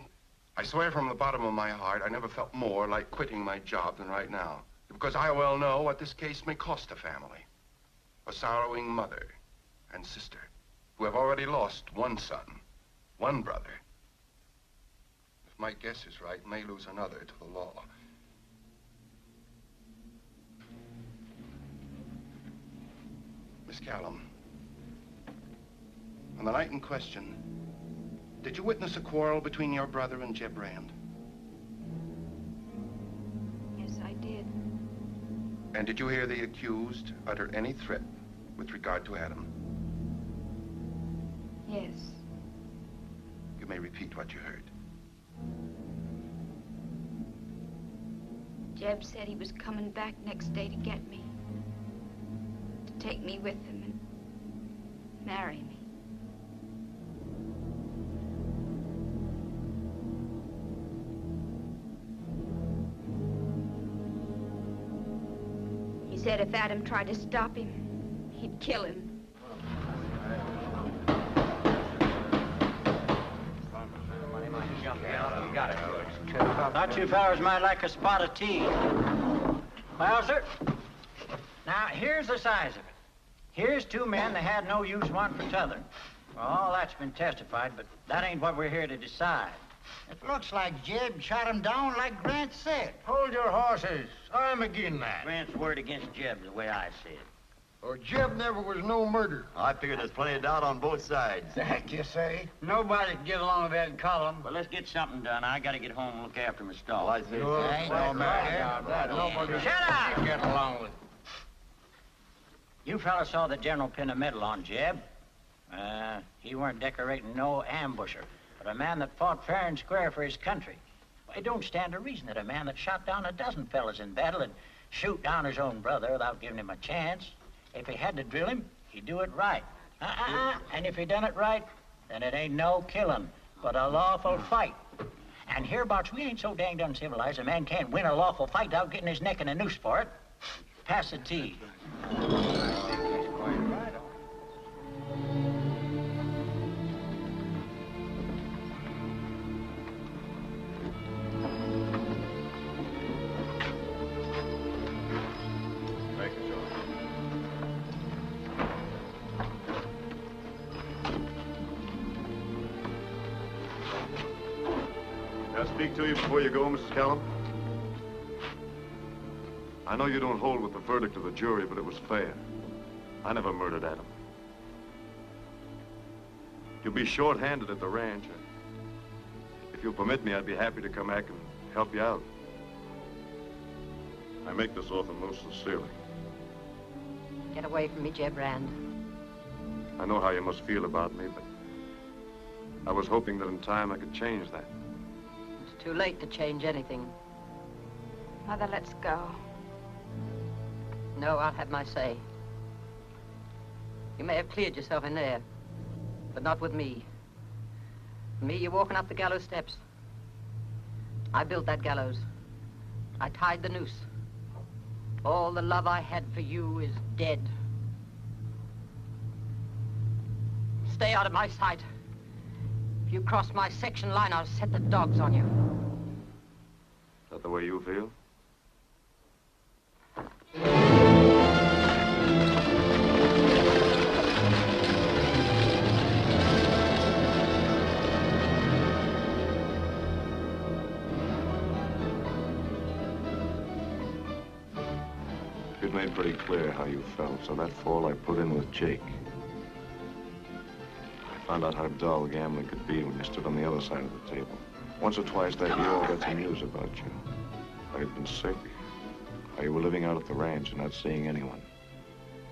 S3: I swear from the bottom of my heart I never felt more like quitting my job than right now. Because I well know what this case may cost a family. A sorrowing mother and sister who have already lost one son, one brother. If my guess is right, may lose another to the law. Miss Callum, on the night in question, did you witness a quarrel between your brother and Jeb Rand?
S1: Yes, I did.
S3: And did you hear the accused utter any threat with regard to Adam.
S1: Yes.
S3: You may repeat what you heard.
S1: Jeb said he was coming back next day to get me. To take me with him and marry me. He said if Adam tried to stop him, he'd kill him.
S7: Thought you fellas might like a spot of tea. Well, sir, now here's the size of it. Here's two men that had no use one for t'other. Well, all that's been testified, but that ain't what we're here to decide.
S9: It looks like Jeb shot him down like Grant said.
S15: Hold your horses. I'm again that.
S7: Grant's word against Jeb the way I see it.
S15: Or Jeb never was no murder.
S16: I figure there's plenty of doubt on both sides.
S9: That you say?
S15: Nobody can get along with that column.
S7: But let's get something done. I gotta get home and look after my stall.
S16: I see.
S15: Ain't no matter. Nobody
S7: Shut up!
S15: get along with.
S7: You fellas saw the general pin a medal on Jeb. He weren't decorating no ambusher, but a man that fought fair and square for his country. Well, it don't stand to reason that a man that shot down a dozen fellas in battle would shoot down his own brother without giving him a chance. If he had to drill him, he'd do it right. And if he done it right, then it ain't no killing, but a lawful fight. And hereabouts, we ain't so danged uncivilized a man can't win a lawful fight without getting his neck in a noose for it. Pass the tea.
S2: May I speak to you before you go, Mrs. Callum? I know you don't hold with the verdict of the jury, but it was fair. I never murdered Adam. You'll be short-handed at the ranch. If you'll permit me, I'd be happy to come back and help you out. I make this offer most sincerely.
S5: Get away from me, Jeb Rand.
S2: I know how you must feel about me, but I was hoping that in time I could change that.
S5: It's too late to change anything.
S1: Mother, let's go.
S5: No, I'll have my say. You may have cleared yourself in there, but not with me. Me, you're walking up the gallows steps. I built that gallows. I tied the noose. All the love I had for you is dead. Stay out of my sight. If you cross my section line, I'll set the dogs on you.
S2: Is that the way you feel? You'd made pretty clear how you felt, so that fall I put in with Jake. I found out how dull gambling could be when you stood on the other side of the table. Once or twice that year I got some news about you. How you'd been sick, how you were living out at the ranch and not seeing anyone.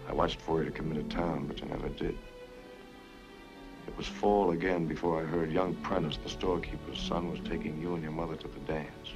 S2: I watched for you to come into town, but you never did. It was fall again before I heard young Prentice, the storekeeper's son, was taking you and your mother to the dance.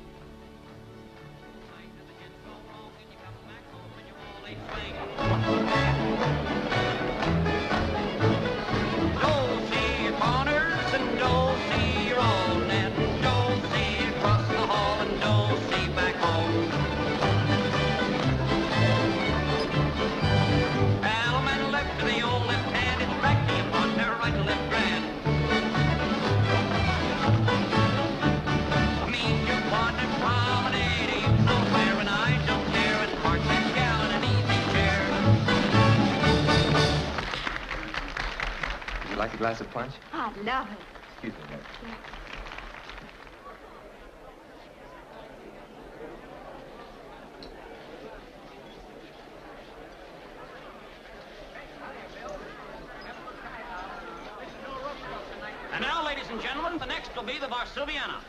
S8: Like a glass of punch?
S1: I'd love it.
S8: Excuse me, ma'am.
S7: And now, ladies and gentlemen, the next will be the Varsoviana.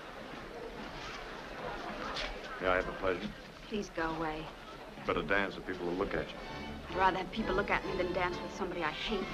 S2: Yeah, I have the pleasure.
S1: Please go away.
S2: better dance so people will look at you.
S17: I'd rather have people look at me than dance with somebody I hate.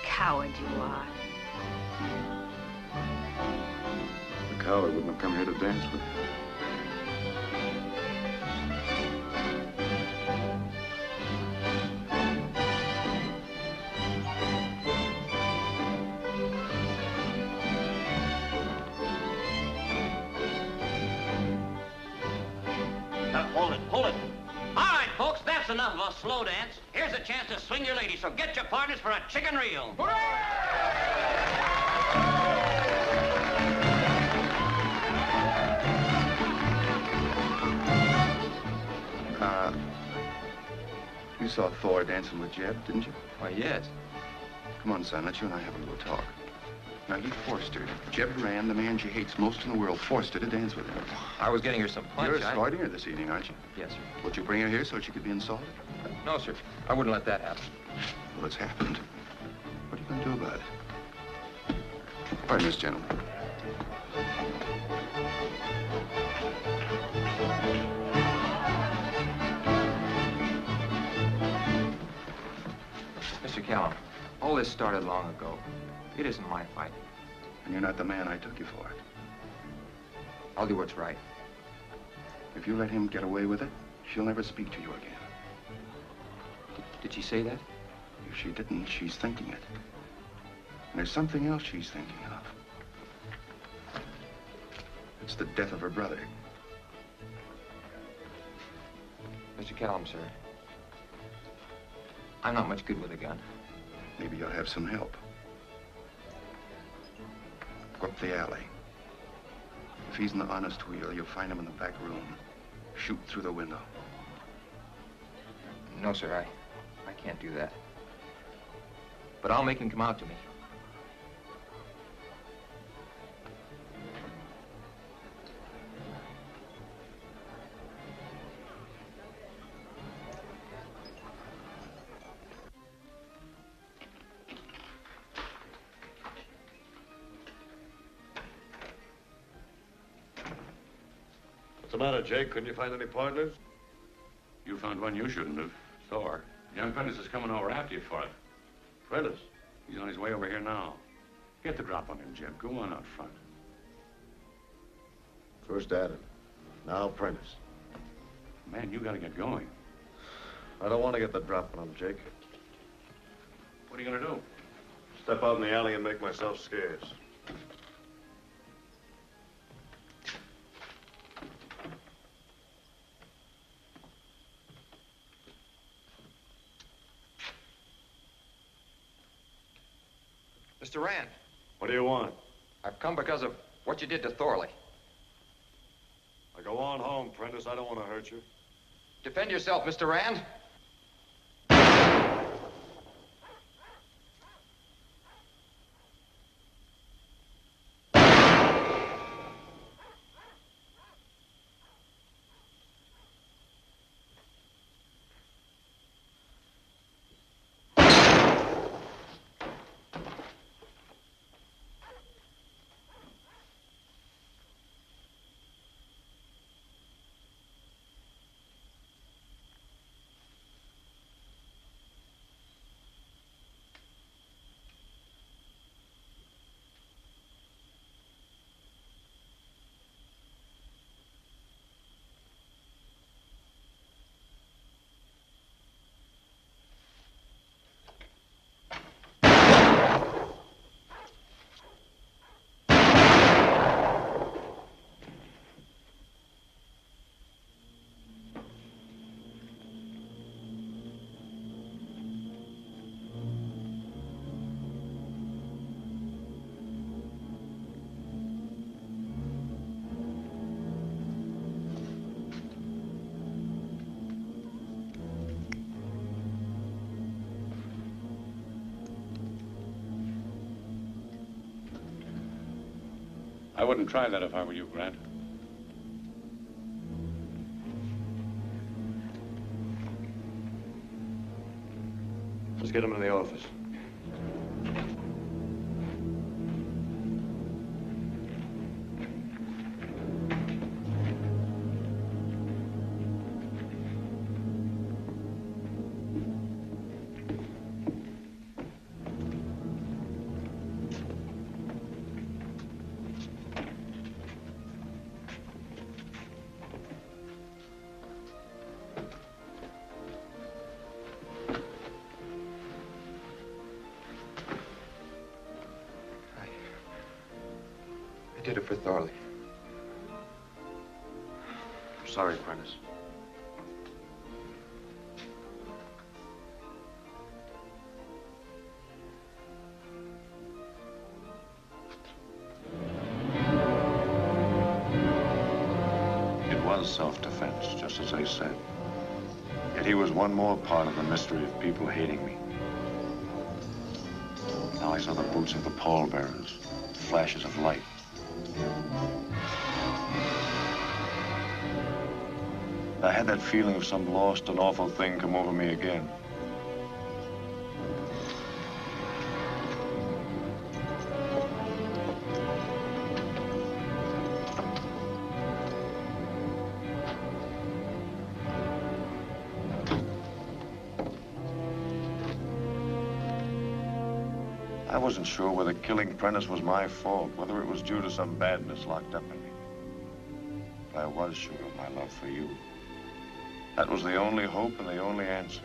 S17: Coward you are.
S3: A coward wouldn't have come here to dance with you.
S7: Hold it. All right, folks, that's enough of a slow dance. Here's a chance to swing your lady, so get your partners for a chicken reel.
S3: You saw Thor dancing with Jeb, didn't you?
S8: Why, yes.
S3: Come on, son, let you and I have a little talk. Now, you forced her. Jeb Rand, the man she hates most in the world, forced her to dance with him.
S8: I was getting her some punch.
S3: You're escorting her this evening, aren't you?
S8: Yes, sir.
S3: Would you bring her here so she could be insulted?
S8: No, sir. I wouldn't let that happen.
S3: Well, it's happened. What are you going to do about it? Pardon this, gentlemen.
S8: Mr. Callum, all this started long ago. It isn't my fight.
S3: And you're not the man I took you for.
S8: I'll do what's right.
S3: If you let him get away with it, she'll never speak to you again.
S8: Did she say that?
S3: If she didn't, she's thinking it. And there's something else she's thinking of. It's the death of her brother.
S8: Mr. Callum, sir, I'm not much good with a gun.
S3: Maybe you'll have some help. Go up the alley. If he's in the honest wheel, you'll find him in the back room. Shoot through the window.
S8: No, sir, I can't do that. But I'll make him come out to me.
S2: What's the matter, Jake? Couldn't you find any partners?
S11: You found one you shouldn't have. Thor. Young Prentice is coming over after you for it.
S2: Prentice?
S11: He's on his way over here now. Get the drop on him, Jeb. Go on out front.
S2: First Adam, now Prentice.
S11: Man, you gotta get going.
S2: I don't want to get the drop on him, Jake.
S11: What are you gonna do?
S2: Step out in the alley and make myself scarce.
S8: Mr. Rand.
S2: What do you want?
S8: I've come because of what you did to Thorley.
S2: I go on home, Prentice. I don't want to hurt you.
S8: Defend yourself, Mr. Rand.
S11: I wouldn't try that if I were you, Grant.
S2: Let's get him in the office.
S3: I did it for Thorley.
S2: I'm sorry, Prentice. It was self-defense, just as they said. Yet he was one more part of the mystery of people hating me. Now I saw the boots of the pallbearers, flashes of light. I had that feeling of some lost and awful thing come over me again. I wasn't sure whether killing Prentice was my fault, whether it was due to some badness locked up in me. But I was sure of my love for you. That was the only hope and the only answer.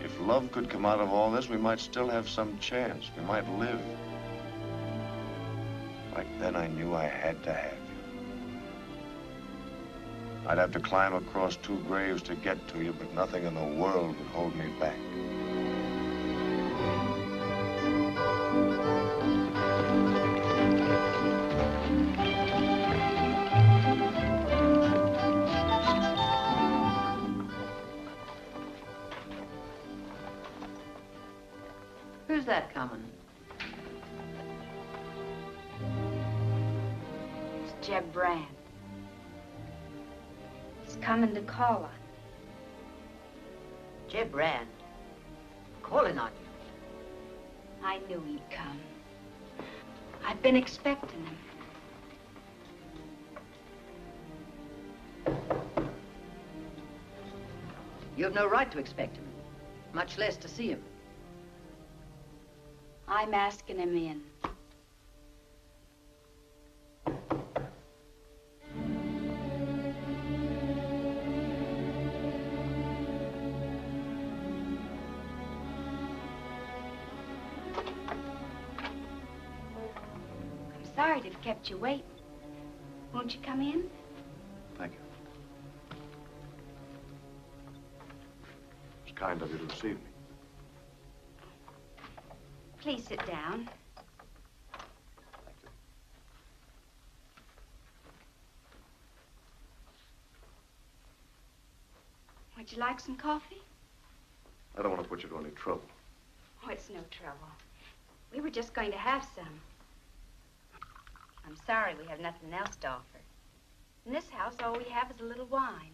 S2: If love could come out of all this, we might still have some chance. We might live. Like then I knew I had to have you. I'd have to climb across 2 graves to get to you, but nothing in the world would hold me back.
S5: Who's that coming?
S1: It's Jeb Brand. He's coming to call on.
S5: Jeb Brand. Calling on you.
S1: I knew he'd come. I've been expecting him.
S5: You have no right to expect him, much less to see him.
S1: I'm asking him in. I'm sorry to have kept you waiting. Won't you come in?
S2: Thank you. It's kind of you to receive me.
S1: Please sit down. Would you like some coffee?
S2: I don't want to put you to any trouble.
S1: Oh, it's no trouble. We were just going to have some. I'm sorry we have nothing else to offer. In this house, all we have is a little wine.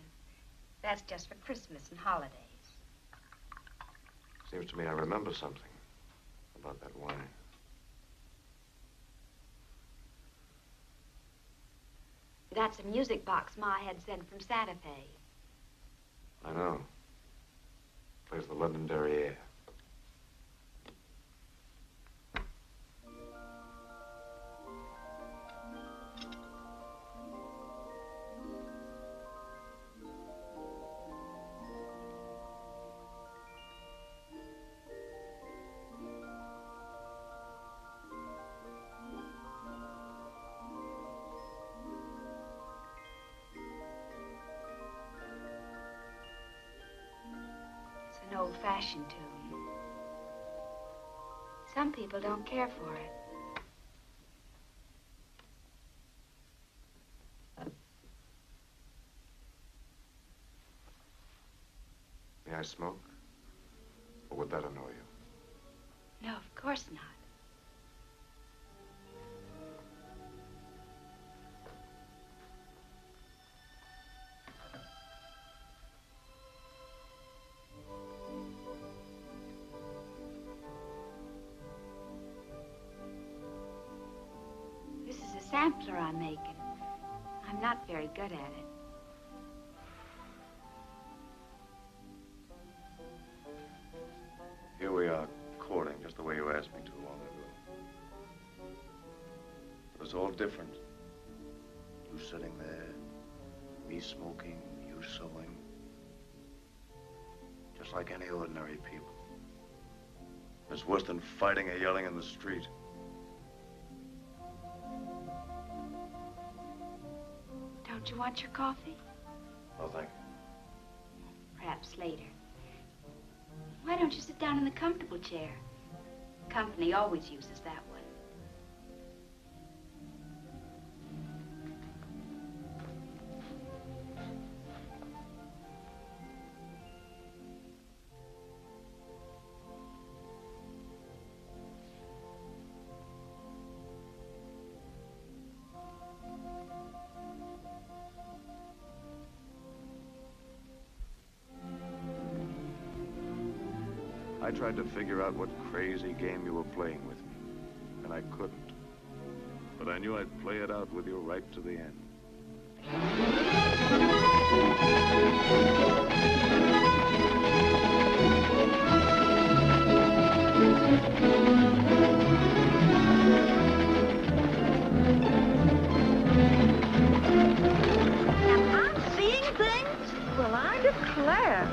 S1: That's just for Christmas and holidays.
S2: Seems to me I remember something about that wine.
S1: That's a music box Ma had sent from Santa Fe.
S2: I know. Plays the Londonderry air.
S1: It's an old-fashioned tune. Some people don't care for it.
S2: May I smoke? Or would that annoy you?
S1: No, of course not. sampler I'm making. I'm not very good at it.
S2: Here we are, courting just the way you asked me to long ago. It was all different. You sitting there, me smoking, you sewing. Just like any ordinary people. It's worse than fighting or yelling in the street.
S1: Don't you want your coffee?
S2: No, thank you.
S1: Perhaps later. Why don't you sit down in the comfortable chair? Company always uses that one.
S2: I tried to figure out what crazy game you were playing with me, and I couldn't. But I knew I'd play it out with you right to the end.
S5: Am I seeing things? Well, I declare.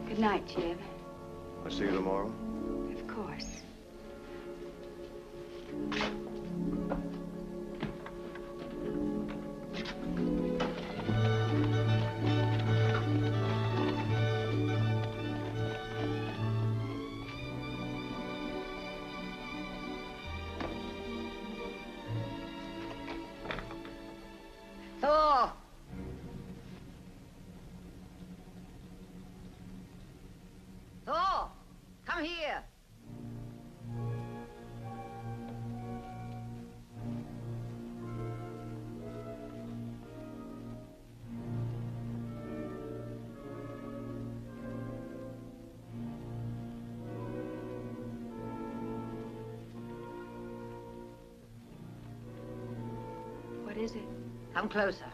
S1: Good night, Jim.
S2: I'll see you tomorrow.
S1: Of course.
S5: Thor! Thor! Come here!
S1: What is it?
S5: Come closer.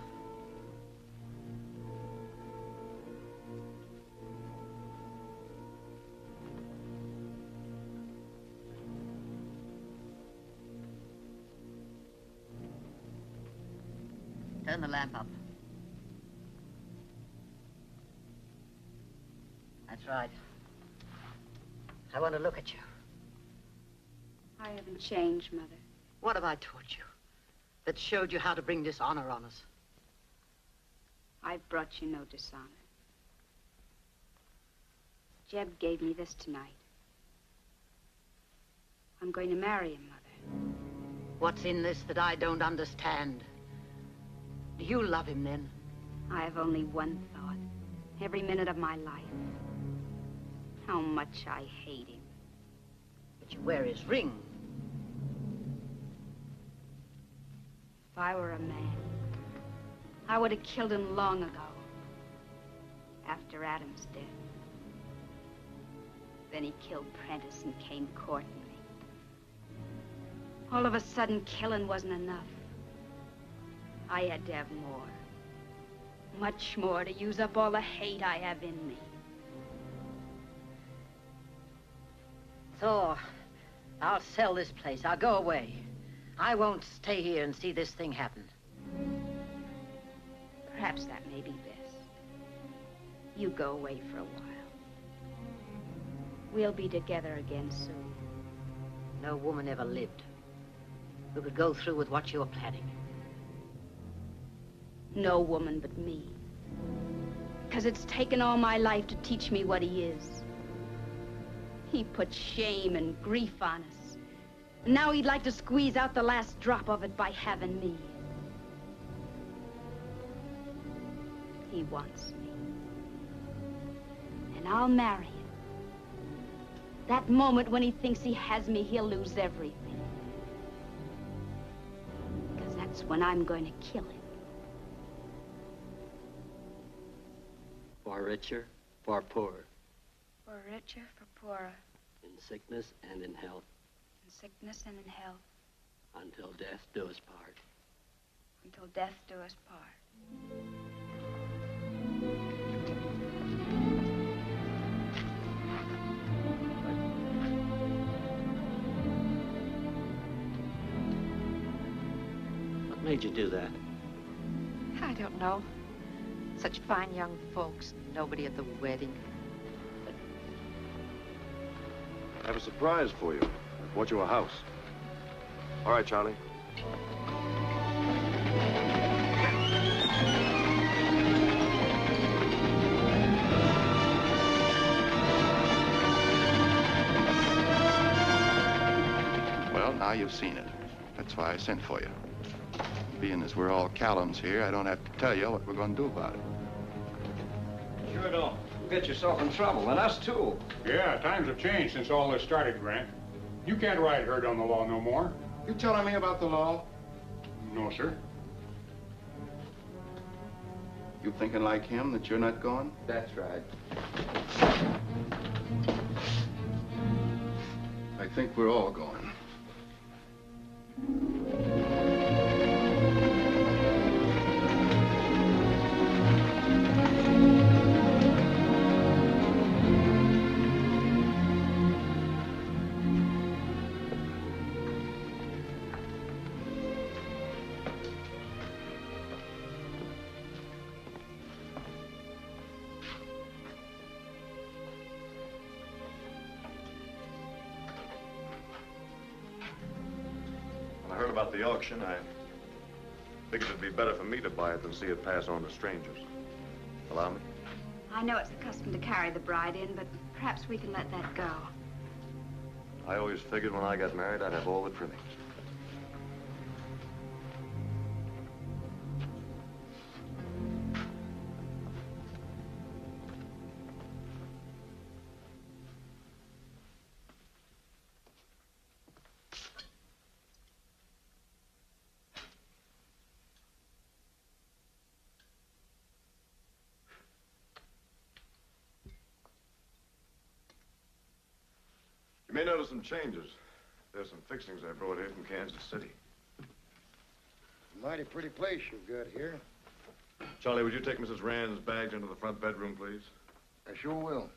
S5: Turn the lamp up. That's right. I want to look at you.
S1: I haven't changed, Mother.
S5: What have I taught you that showed you how to bring dishonor on us?
S1: I've brought you no dishonor. Jeb gave me this tonight. I'm going to marry him, Mother.
S5: What's in this that I don't understand? Do you love him, then?
S1: I have only one thought, every minute of my life. How much I hate him.
S5: But you wear his ring.
S1: If I were a man, I would have killed him long ago, after Adam's death. Then he killed Prentice and came courting me. All of a sudden, killing wasn't enough. I had to have more. Much more to use up all the hate I have in me.
S5: Thor, I'll sell this place. I'll go away. I won't stay here and see this thing happen.
S1: Perhaps that may be best. You go away for a while. We'll be together again soon.
S5: No woman ever lived who could go through with what you're planning.
S1: No woman but me. Because it's taken all my life to teach me what he is. He put shame and grief on us. And now he'd like to squeeze out the last drop of it by having me. he wants me. And I'll marry him. That moment when he thinks he has me, he'll lose everything. Because that's when I'm going to kill him.
S18: For richer, for poorer,
S1: For richer, for poorer,
S18: in sickness and in health,
S1: in sickness and in health,
S18: until death do us part.
S1: until death do us part.
S18: What made you do that?
S17: I don't know. Such fine young folks, nobody at the wedding.
S2: I have a surprise for you. I bought you a house. All right, Charlie.
S3: Well, now you've seen it. That's why I sent for you. Being as we're all Callums here, I don't have to tell you what we're going to do about it.
S12: Sure don't. Get yourself in trouble, and us too.
S11: Yeah, times have changed since all this started, Grant. You can't ride herd on the law no more.
S3: You telling me about the law?
S11: No, sir.
S3: You thinking like him that you're not going?
S12: That's right.
S3: I think we're all going.
S2: When I heard about the auction, I figured it'd be better for me to buy it than see it pass on to strangers. Allow me?
S1: I know it's the custom to carry the bride in, but perhaps we can let that go.
S2: I always figured when I got married, I'd have all the trimmings. You may notice some changes. There's some fixings I brought here from Kansas City.
S9: Mighty pretty place you've got here.
S2: Charlie, would you take Mrs. Rand's bags into the front bedroom, please?
S9: I sure will.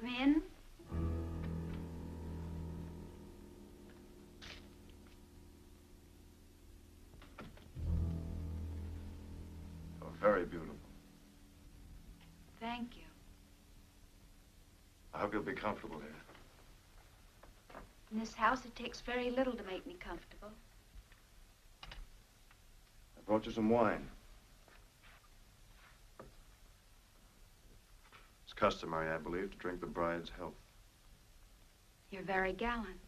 S1: Come in.
S2: A very hope you'll be comfortable here.
S1: In this house, it takes very little to make me comfortable.
S2: I brought you some wine. It's customary, I believe, to drink the bride's health.
S1: You're very gallant.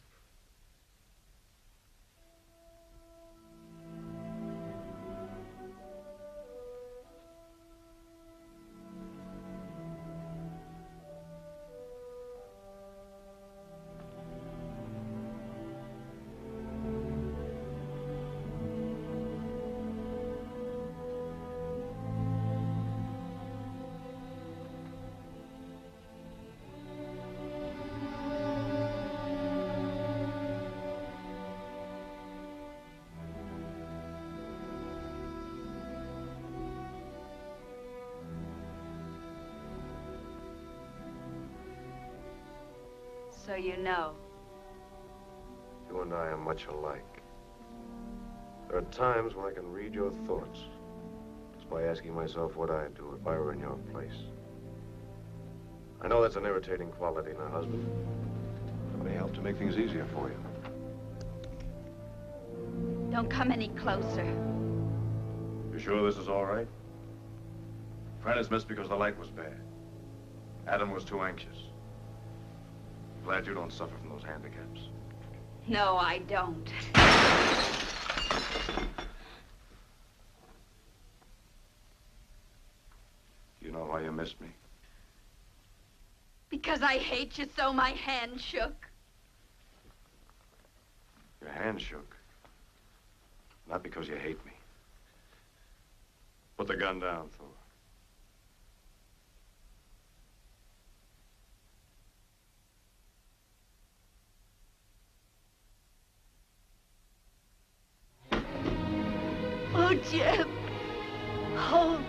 S1: So you know.
S2: You and I are much alike. There are times when I can read your thoughts just by asking myself what I'd do if I were in your place. I know that's an irritating quality in a husband. It may help to make things easier for you.
S1: Don't come any closer.
S2: You sure this is all right? Prentice missed because the light was bad. Adam was too anxious. Glad you don't suffer from those handicaps.
S1: No, I don't.
S2: You know why you missed me?
S1: Because I hate you so my hand shook.
S2: Your hand shook. Not because you hate me. Put the gun down, Thor.
S1: Oh, Jim. Hold me.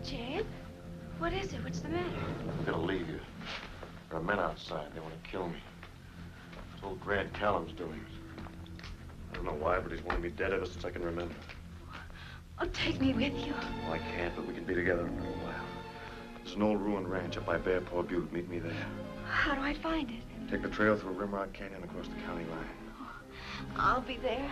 S1: Jim? What is it? What's the matter?
S2: I'm gonna leave you. There are men outside. They want to kill me. It's old Grant Callum's doings. I don't know why, but he's wanted me dead ever since I can remember.
S1: Oh, take me with you.
S2: Well, I can't, but we can be together for a while. There's an old ruined ranch up by Bear Paw Butte. Meet me there.
S1: How do I find it?
S2: Take the trail through Rimrock Canyon across the county line.
S1: I'll be there.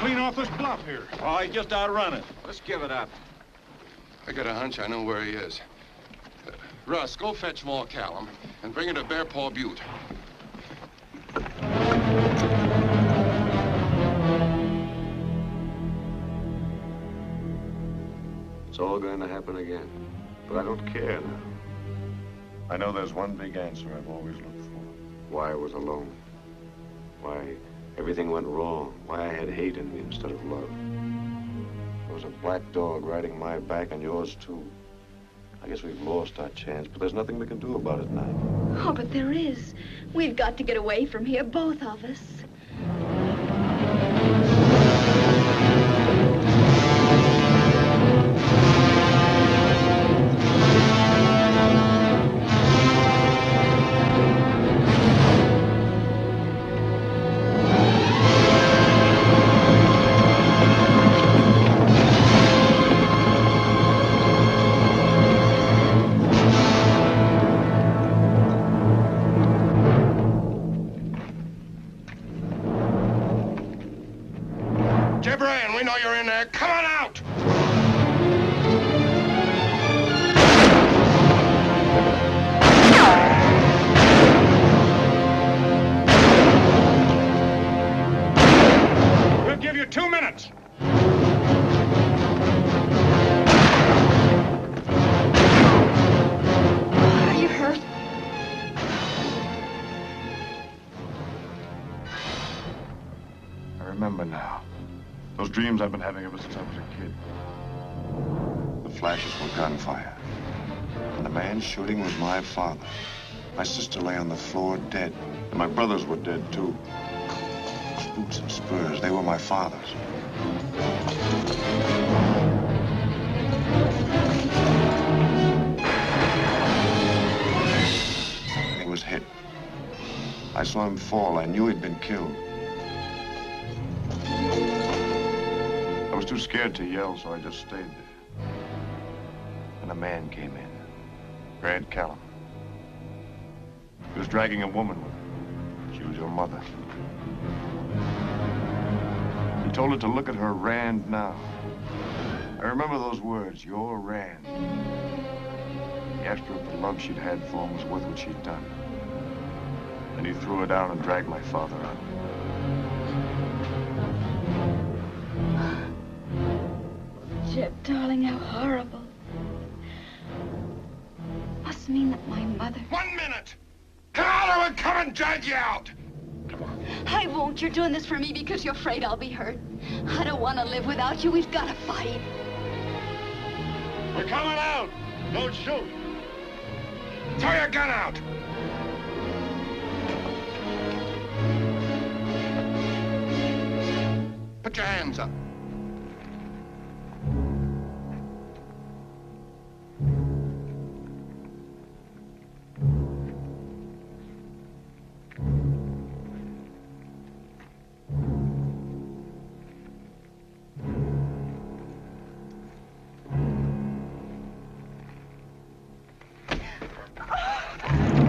S13: clean off this bluff here. Oh, he just outrun it.
S8: Let's give it up.
S3: I got a hunch I know where he is. Russ, go fetch Maul Callum and bring him to Bear Paw Butte.
S2: It's all going to happen again. But I don't care now. I know there's one big answer I've always looked for. Why I was alone. Why everything went wrong. Why I had hate in me instead of love. There was a black dog riding my back and yours too. I guess we've lost our chance, but there's nothing we can do about it now.
S1: Oh, but there is. We've got to get away from here, both of us.
S3: We know you're in there. Come on out!
S13: We'll give you 2 minutes.
S1: Are you hurt?
S2: I remember now. Those dreams I've been having ever since I was a kid. The flashes were gunfire. And the man shooting was my father. My sister lay on the floor dead. And my brothers were dead, too. Those boots and spurs, they were my father's. He was hit. I saw him fall. I knew he'd been killed. I was too scared to yell, so I just stayed there. And a man came in. Grant Callum. He was dragging a woman with him. She was your mother. He told her to look at her Rand now. I remember those words, your Rand. He asked her if the love she'd had for him was worth what she'd done. Then he threw her down and dragged my father out.
S1: Jeb, darling, how horrible. Must mean that my mother...
S3: 1 minute! Come out or we'll come and drag you out! Come on.
S1: I won't. You're doing this for me because you're afraid I'll be hurt. I don't want to live without you. We've got to fight.
S13: We're coming out. Don't shoot.
S3: Throw your gun out! Put your hands up.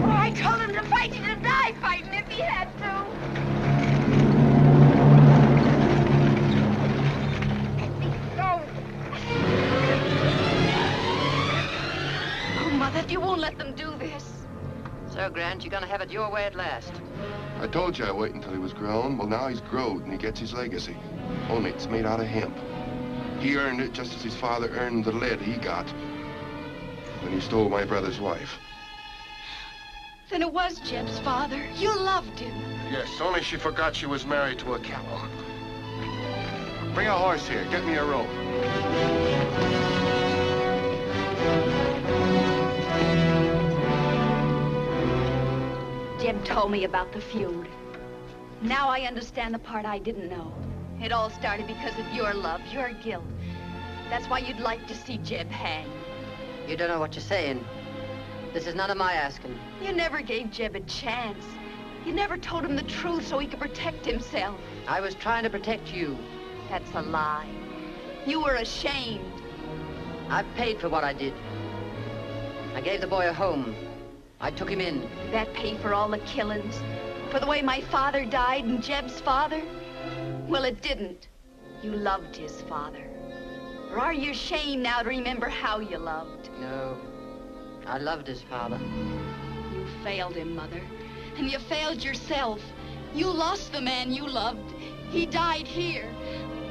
S6: I told him to fight you to die fighting if he had to.
S1: Oh, Mother, you won't let them do this.
S5: So, Grant, you're gonna have it your way at last.
S3: I told you I'd wait until he was grown. Well, now he's growed and he gets his legacy. Only it's made out of hemp. He earned it just as his father earned the lead he got when he stole my brother's wife.
S1: Then it was Jeb's father. You loved him.
S3: Yes, only she forgot she was married to a cow. Bring a horse here. Get me a rope.
S1: Jeb told me about the feud. Now I understand the part I didn't know. It all started because of your love, your guilt. That's why you'd like to see Jeb hang.
S5: You don't know what you're saying. This is none of my asking.
S1: You never gave Jeb a chance. You never told him the truth so he could protect himself.
S5: I was trying to protect you.
S1: That's a lie. You were ashamed.
S5: I've paid for what I did. I gave the boy a home. I took him in.
S1: Did that pay for all the killings? For the way my father died and Jeb's father? Well, it didn't. You loved his father. Or are you ashamed now to remember how you loved?
S5: No, I loved his father.
S1: You failed him, Mother. And you failed yourself. You lost the man you loved. He died here.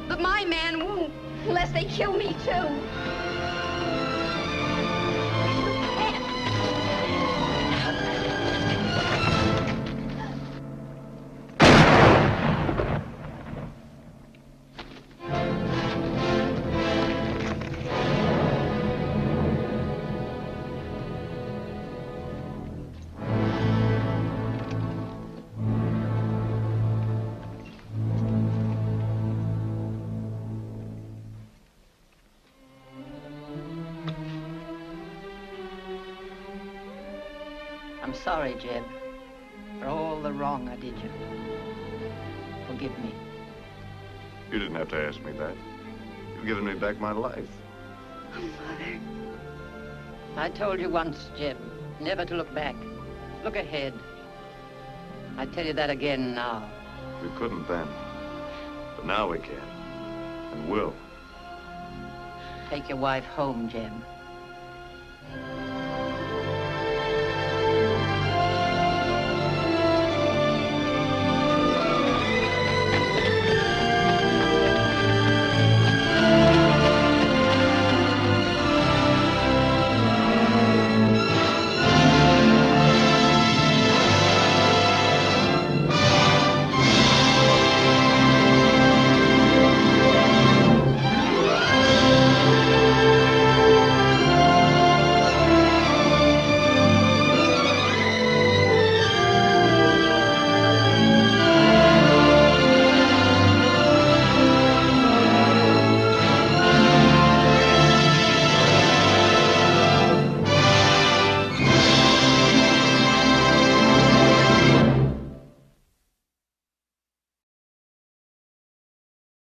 S1: But my man won't, unless they kill me, too.
S5: I'm sorry, Jeb, for all the wrong I did you. Forgive me.
S2: You didn't have to ask me that. You've given me back my life.
S1: Mother.
S5: I told you once, Jeb, never to look back. Look ahead. I tell you that again now.
S2: We couldn't then. But now we can. And will.
S5: Take your wife home, Jeb.